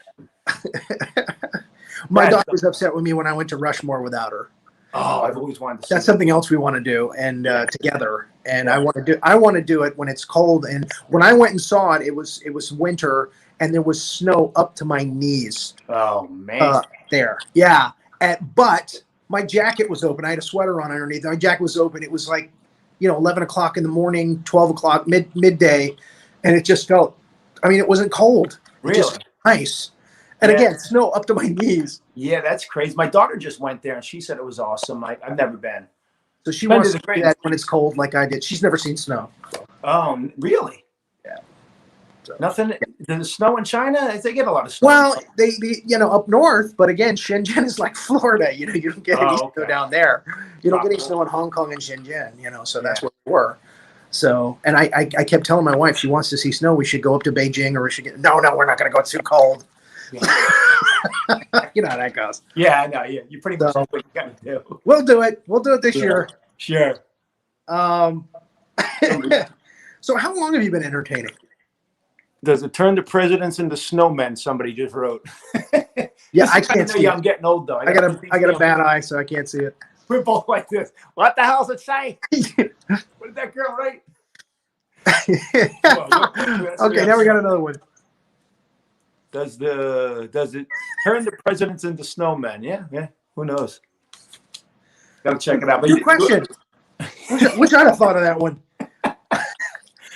My That's- daughter was upset with me when I went to Rushmore without her. Oh, I've always wanted to see That's that. something else we want to do and together. And I want to do it when it's cold. And when I went and saw it, it was winter and there was snow up to my knees. Oh man, There, yeah. But my jacket was open. I had a sweater on underneath. My jacket was open. It was like, 11 o'clock in the morning, 12 o'clock, midday, and it just felt. I mean, it wasn't cold. really? It just nice. And again, snow up to my knees. Yeah, that's crazy. My daughter just went there, and she said it was awesome. I've never been. So she Been wants to to the do that when it's cold, like I did. She's never seen snow. Oh, really? Yeah. So- Nothing. Does snow in China? They get a lot of snow. Well, they up north, but again, Shenzhen is like Florida. You don't get any snow down there. You don't get any snow in Hong Kong and Shenzhen. So that's where we were. So, and I kept telling my wife, she wants to see snow. We should go up to Beijing, or we should no, we're not going to go. It's too cold. Yeah. You know how that goes. Yeah, I know. Yeah, you pretty much So- know what you got to do. We'll do it. We'll do it this Yeah. year. Sure. So, how long have you been entertaining? Does it turn the presidents into snowmen? Somebody just wrote. Yeah, This I is kinda can't know see you, it. I'm getting old though. I got a bad eye, so I can't see it. We're both like this. What the hell's it say? What did that girl write? Okay, now we got another one. Does it turn the presidents into snowmen? Yeah. Who knows? Gotta check it out. But Good question. Wish I'd have thought of that one.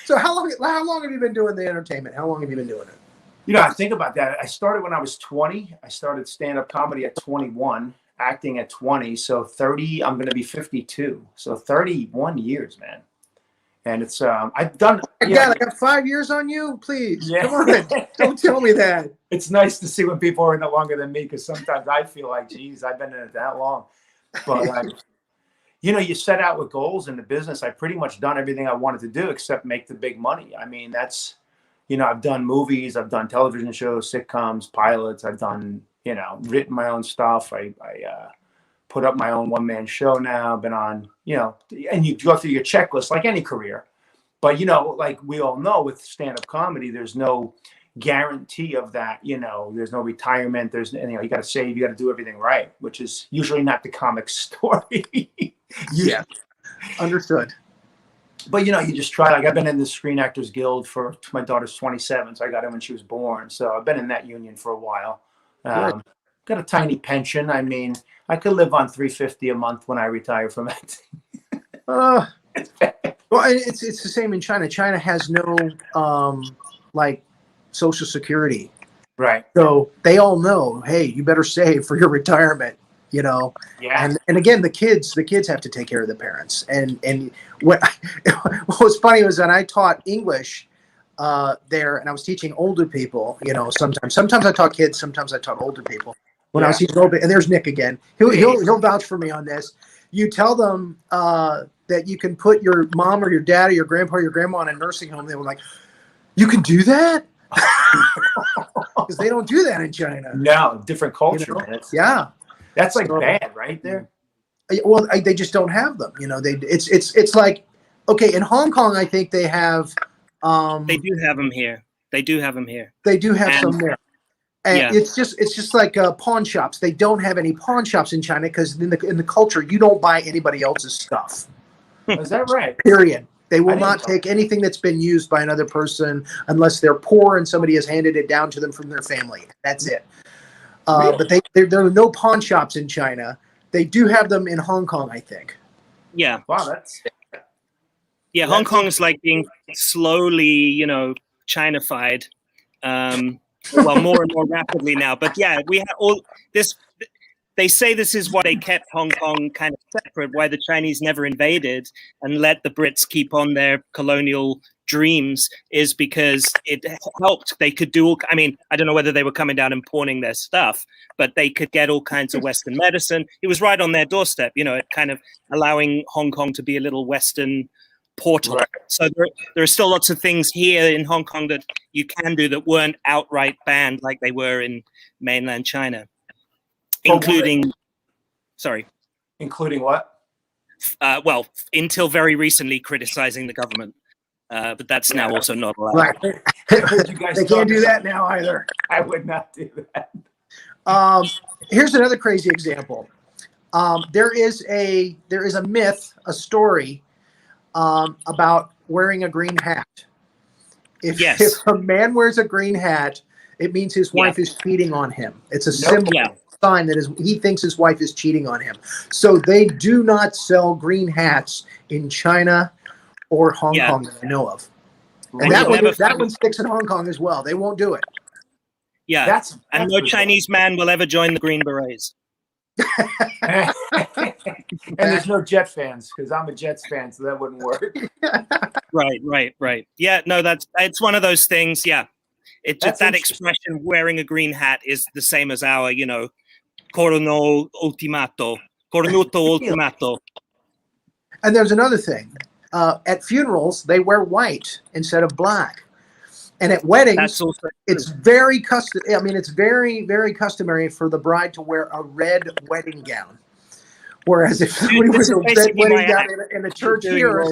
So how long have you been doing the entertainment? How long have you been doing it? I think about that. I started when I was 20. I started stand-up comedy at 21, acting at 20. So 30, I'm going to be 52. So 31 years, man. And it's I've done. Dad, I got 5 years on you. Please, Yeah. come on. Don't tell me that. It's nice to see when people are in it longer than me, because sometimes I feel like, geez, I've been in it that long. But you set out with goals in the business. I've pretty much done everything I wanted to do except make the big money. I mean, that's, I've done movies, I've done television shows, sitcoms, pilots. I've done, written my own stuff. I put up my own one-man show now. Been on, and you go through your checklist like any career. But, like we all know with stand-up comedy, there's no guarantee of that. There's no retirement. There's, you got to save, you got to do everything right, which is usually not the comic story. Yeah, understood. But, you just try. Like, I've been in the Screen Actors Guild for my daughter's 27, so I got in when she was born. So I've been in that union for a while. Got a tiny pension. I mean, I could live on $350 a month when I retire from acting. Well, it's the same in China. China has no Social Security, Right. so they all know, hey, you better save for your retirement. Yeah. And again, the kids have to take care of the parents. And what was funny was that I taught English there, and I was teaching older people. Sometimes I taught kids, sometimes I taught older people. When I was teaching older, and there's Nick again. He'll vouch for me on this. You tell them that you can put your mom or your dad or your grandpa or your grandma in a nursing home. They were like, "You can do that?" Because they don't do that in China. No, different culture. Man. Yeah. That's like bad, right there. Well, they just don't have them. It's like, okay, in Hong Kong, I think they have. They do have them here. They do have them here. They do have some there, and yeah. it's just like pawn shops. They don't have any pawn shops in China because in the culture, you don't buy anybody else's stuff. Is that right? Period. They will didn't not know. take anything that's been used by another person unless they're poor and somebody has handed it down to them from their family. That's it. Really? But there are no pawn shops in China. They do have them in Hong Kong, I think. Yeah. Wow, that's. Yeah, Hong Kong is like being slowly, China-fied. Well, more and more rapidly now. But yeah, we have all this. They say this is why they kept Hong Kong kind of separate, why the Chinese never invaded and let the Brits keep on their colonial dreams, is because it helped. They could do all, I mean, I don't know whether they were coming down and pawning their stuff, but they could get all kinds of Western medicine. It was right on their doorstep, it kind of allowing Hong Kong to be a little Western portal. Right. So there are still lots of things here in Hong Kong that you can do that weren't outright banned like they were in mainland China, including what? Well, until very recently criticizing the government. But that's now also not allowed. Right. You guys They can't do that now either. I would not do that. Here's another crazy example. There is a myth, a story about wearing a green hat. If a man wears a green hat, it means his wife is cheating on him. It's a symbol, sign that he thinks his wife is cheating on him. So they do not sell green hats in China or Hong Kong that I know of. And that one sticks in Hong Kong as well. They won't do it. Yeah, that's and no Chinese man will ever join the Green Berets. And there's no Jet fans because I'm a Jets fan, so that wouldn't work. Right. Yeah, no, it's one of those things. Yeah, it's just that expression, wearing a green hat, is the same as our, cornuto ultimato. And there's another thing. At funerals, they wear white instead of black. And at weddings, it's very it's very, very customary for the bride to wear a red wedding gown. Whereas if somebody wears a red wedding gown in a church here,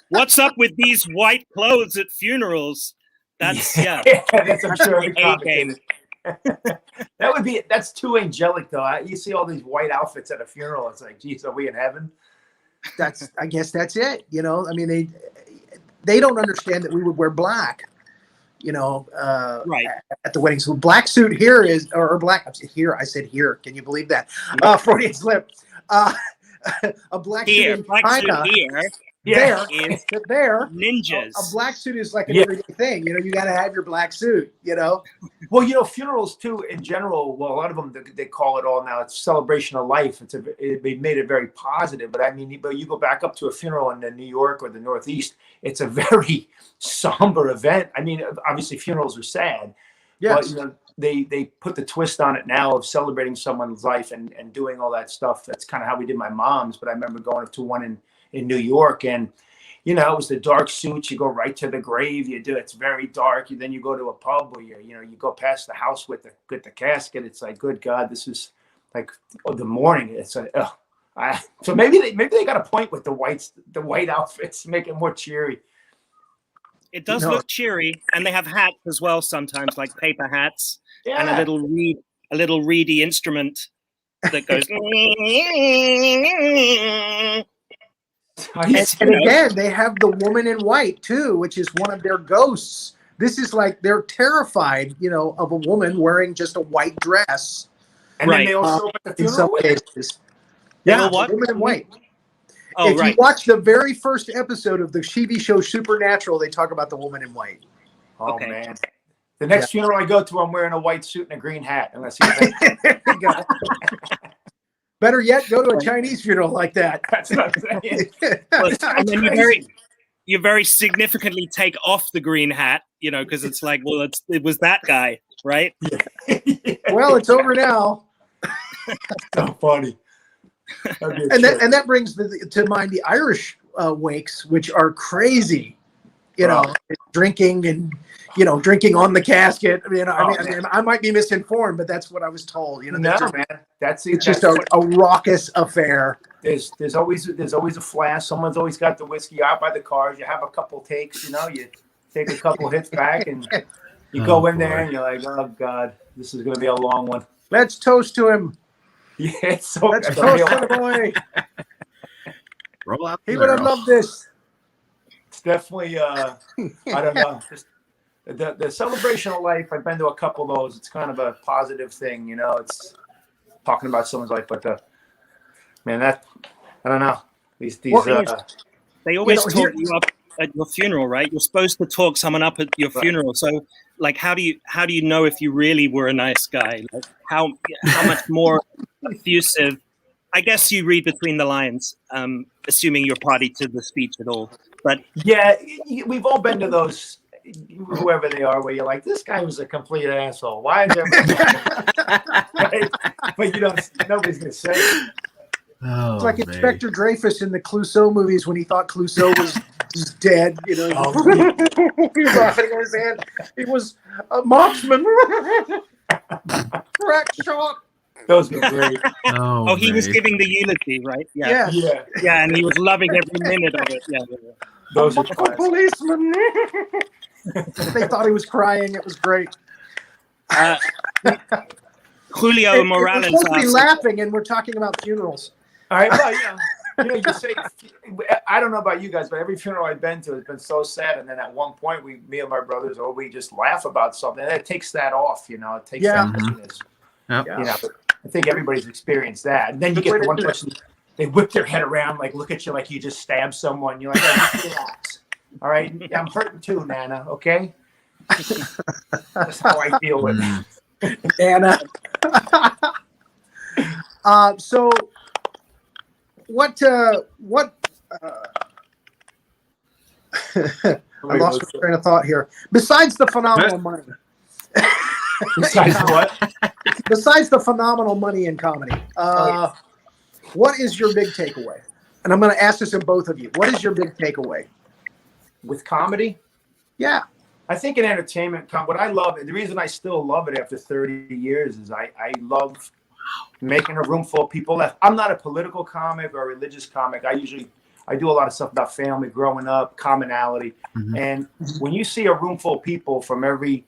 what's up with these white clothes at funerals? That's that's I'm sure A game. That's too angelic though. You see all these white outfits at a funeral. It's like, geez, are we in heaven? I guess that's it. I mean, they don't understand that we would wear black, at the wedding. So black suit here is, or black here. I said here. Can you believe that? Freudian slip. A black suit in China. There, ninjas. A black suit is like an everyday thing. You got to have your black suit. Well, funerals too, in general. Well, a lot of them they call it all now. It's celebration of life. They made it very positive. But I mean, but you go back up to a funeral in New York or the Northeast, it's a very somber event. I mean, obviously funerals are sad. Yes. But they put the twist on it now of celebrating someone's life and doing all that stuff. That's kind of how we did my mom's. But I remember going to one in New York, and it was the dark suits. You go right to the grave. It's very dark. Then you go to a pub where you go past the house with the casket. It's like, good God, this is like the morning. It's like, so maybe they got a point with the white outfits, make it more cheery. It does look cheery, and they have hats as well sometimes, like paper hats, and a little reedy instrument that goes. And again, they have the woman in white too, which is one of their ghosts. This is like they're terrified, of a woman wearing just a white dress. And then they also at the funeral in some cases. Yeah, what? Woman in white. If you watch the very first episode of the TV show Supernatural, they talk about the woman in white. Oh man. The next funeral I go to, I'm wearing a white suit and a green hat. Unless Better yet, go to a Chinese funeral like that. That's what I'm saying. And then you very significantly take off the green hat, because it's like, well, it was that guy, right? Well, it's over now. So funny. And that brings to mind the Irish wakes, which are crazy. Drinking and drinking on the casket. I might be misinformed, but that's what I was told. Man, it's just a raucous affair. There's always a flash. Someone's always got the whiskey out by the cars. You have a couple takes. You take a couple hits back, and you go in there, and you're like, oh God, this is going to be a long one. Let's toast to him. Yeah, let's toast to the boy. Roll out. He would have loved this. It's definitely, I don't know. Just the celebration of life. I've been to a couple of those. It's kind of a positive thing, It's talking about someone's life, but I don't know. They always talk you up at your funeral, right? You're supposed to talk someone up at your funeral. So, like, how do you know if you really were a nice guy? Like, how much more effusive? I guess you read between the lines, assuming you're party to the speech at all. But yeah, we've all been to those, whoever they are, where you're like, this guy was a complete asshole. Why is everyone right? But nobody's gonna say it. Oh, It's like man. Inspector Dreyfus in the Clouseau movies when he thought Clouseau was dead. You know, he was laughing at his hand. He was a marksman. Crack shot. Those were great. Oh, he was man. giving the eulogy, right? Yeah. Yes. Yeah, Yeah, and he was loving every minute of it. Yeah. those are A classic. policeman. They thought he was crying. It was great. Julio We're Morales supposed to be asked, laughing, and we're talking about funerals. All right, well, you say, I don't know about you guys, but every funeral I've been to has been so sad. And then at one point, me and my brothers, we just laugh about something. And it takes that off, It takes Yeah. that heaviness. Yep. Yeah. I think everybody's experienced that. And then you get the one person, they whip their head around, like look at you like you just stabbed someone. You're like, hey, just relax. All right, I'm hurting too, Nana. Okay, that's how I deal with it. Anna. So what I lost my train of thought here. Besides the phenomenal money. Besides what? Besides the phenomenal money in comedy, what is your big takeaway? And I'm going to ask this of both of you. What is your big takeaway? With comedy? Yeah. I think in entertainment, what I love, and the reason I still love it after 30 years is I love making a room full of people laugh. I'm not a political comic or a religious comic. I do a lot of stuff about family, growing up, commonality. Mhm. And when you see a room full of people from every,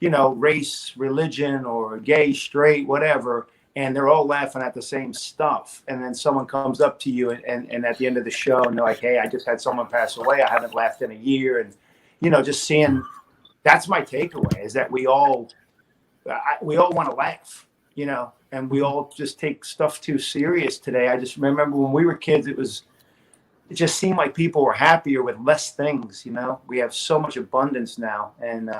race, religion, or gay, straight, whatever, and they're all laughing at the same stuff. And then someone comes up to you and at the end of the show, and they're like, hey, I just had someone pass away. I haven't laughed in a year. And, just seeing, that's my takeaway, is that we all want to laugh, and we all just take stuff too serious today. I just remember when we were kids, it just seemed like people were happier with less things. We have so much abundance now, and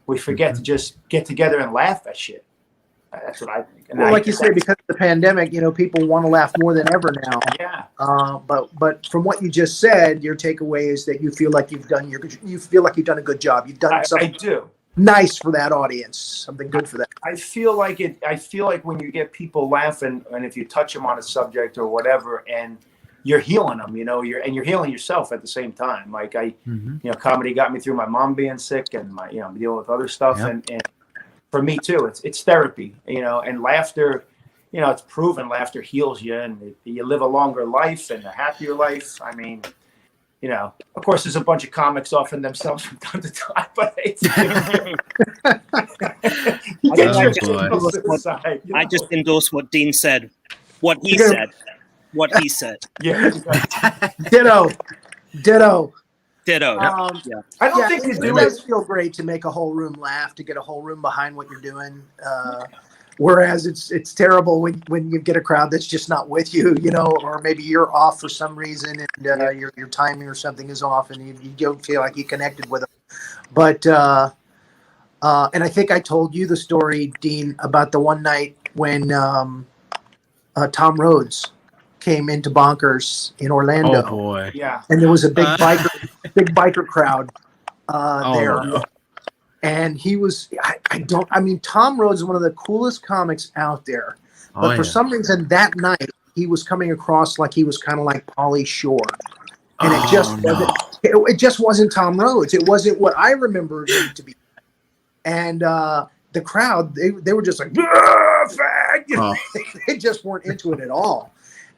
we forget to just get together and laugh at shit. That's what I think. And Well, like you say, because of the pandemic, people want to laugh more than ever now. Yeah. But from what you just said, your takeaway is that you feel like you've done a good job. You've done I something do. nice for that audience, something good for that. I feel like when you get people laughing, and if you touch them on a subject or whatever, and you're healing them, you're healing yourself at the same time. Like comedy got me through my mom being sick, and my, dealing with other stuff. Yep. And for me too, it's therapy, and laughter, it's proven laughter heals you, and you live a longer life and a happier life. I mean, of course, there's a bunch of comics offering themselves from time to time, but I just endorse what Dean said. What he said. What he said. Yeah. Ditto. Yeah. I don't think it you do does it. feel great to make a whole room laugh, to get a whole room behind what you're doing. Whereas it's terrible when you get a crowd that's just not with you, or maybe you're off for some reason, and your timing or something is off, and you don't feel like you connected with them. But and I think I told you the story, Dean, about the one night when Tom Rhodes came into Bonkers in Orlando. Oh boy. Yeah. And there was a big biker crowd there. No. And he was, Tom Rhodes is one of the coolest comics out there. But for some reason that night, he was coming across like he was kind of like Pauly Shore. And it just wasn't Tom Rhodes. It wasn't what I remember him to be. And the crowd, they were just like, fag! They just weren't into it at all.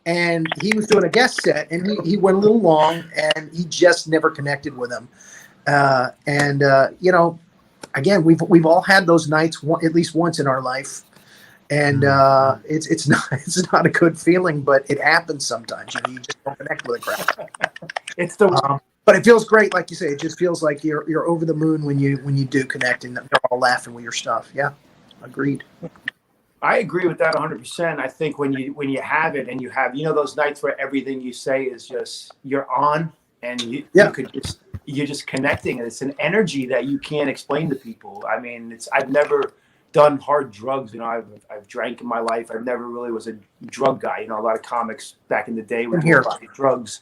And he was doing a guest set, and he went a little long, and he just never connected with him. Again, we've all had those nights at least once in our life, and it's not a good feeling, but it happens sometimes. You just don't connect with a crowd. It's the but it feels great, like you say. It just feels like you're over the moon when you do connect, and they're all laughing with your stuff. Yeah, agreed. I agree with that 100%. I think when you have it, and you have those nights where everything you say is just you're on, and you're just connecting, and it's an energy that you can't explain to people. I mean, I've never done hard drugs. I've drank in my life. I never really was a drug guy. A lot of comics back in the day would do drugs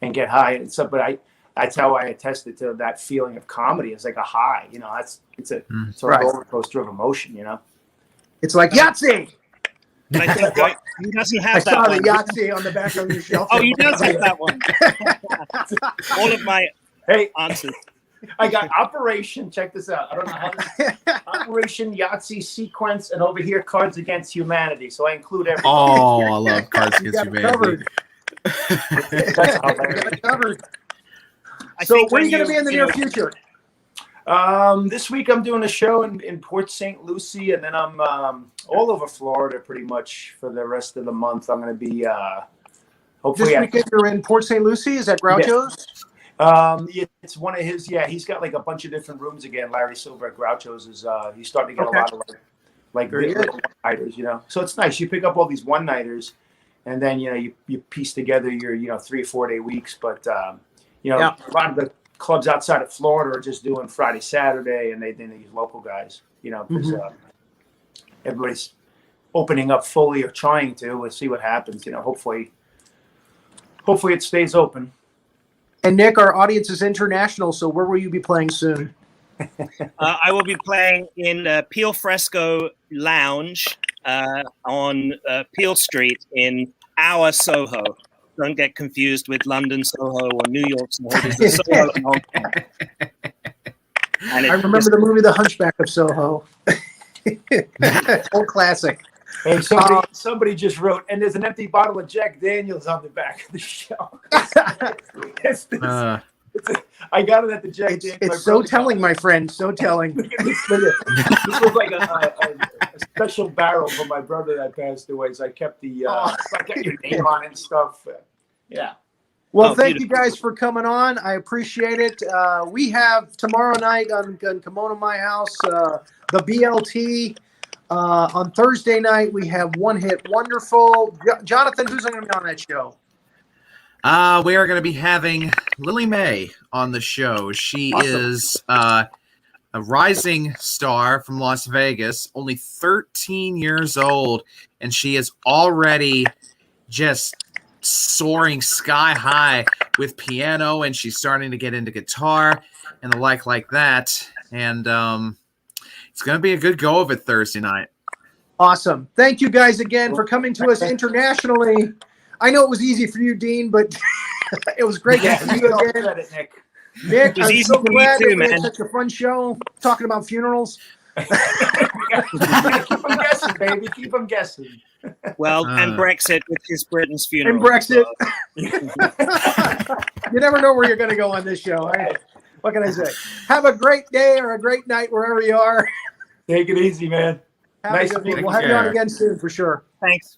and get high and stuff. But that's how I attested to that feeling of comedy. It's like a high. It's a roller coaster of emotion. It's like Yahtzee. But I think he doesn't I have saw that the one. Yahtzee on the back of your shelf. Oh, he does have that one. All of my answers. I got Operation. Check this out. I don't know how this Operation Yahtzee Sequence, and over here Cards Against Humanity. So I include everything. Oh, I love Cards You Against got it Humanity. covered. That's You got it covered. I So think where are when you going to be in the you near know, future? This week I'm doing a show in Port St. Lucie, and then I'm all over Florida pretty much for the rest of the month. I'm going to be hopefully This weekend you're in Port St. Lucie. Is that Groucho's? it's one of his. Yeah, he's got like a bunch of different rooms again. Larry Silver at Groucho's is he's starting to get a lot of like Very good. one-nighters, you know. So it's nice. You pick up all these one-nighters, and then you piece together your 3 or 4 day weeks. But a lot of the clubs outside of Florida are just doing Friday, Saturday, and they use local guys, because everybody's opening up fully or trying to. We'll see what happens. Hopefully it stays open. And Nick, our audience is international, so where will you be playing soon? I will be playing in Peel Fresco Lounge on Peel Street in our Soho. Don't get confused with London Soho or New York Soho. There's a Soho in Hong Kong. And I remember the movie The Hunchback of Soho. Old classic. Hey, somebody just wrote, and there's an empty bottle of Jack Daniels on the back of the shelf. I got it at the Jack Daniels. It's so telling, my friend. So telling. Look at this. This was like a special barrel for my brother that passed away. So I kept I kept your name on it and stuff. Yeah. Well, thank you guys for coming on. I appreciate it. We have tomorrow night on Kimono My House, the BLT. On Thursday night, we have One Hit Wonderful. Jonathan, who's going to be on that show? We are going to be having Lily May on the show. She is a rising star from Las Vegas, only 13 years old, and she is already just soaring sky high with piano, and she's starting to get into guitar and the like that. And it's going to be a good go of it Thursday night. Awesome. Thank you guys again for coming to us internationally. I know it was easy for you, Dean, but it was great to see you again. Nick, I'm so glad that we had such a fun show talking about funerals. Keep them guessing, baby. Keep them guessing. Well, and Brexit, which is Britain's funeral. And Brexit. You never know where you're going to go on this show. Right? What can I say? Have a great day or a great night wherever you are. Take it easy, man. We'll have you on again soon for sure. Thanks.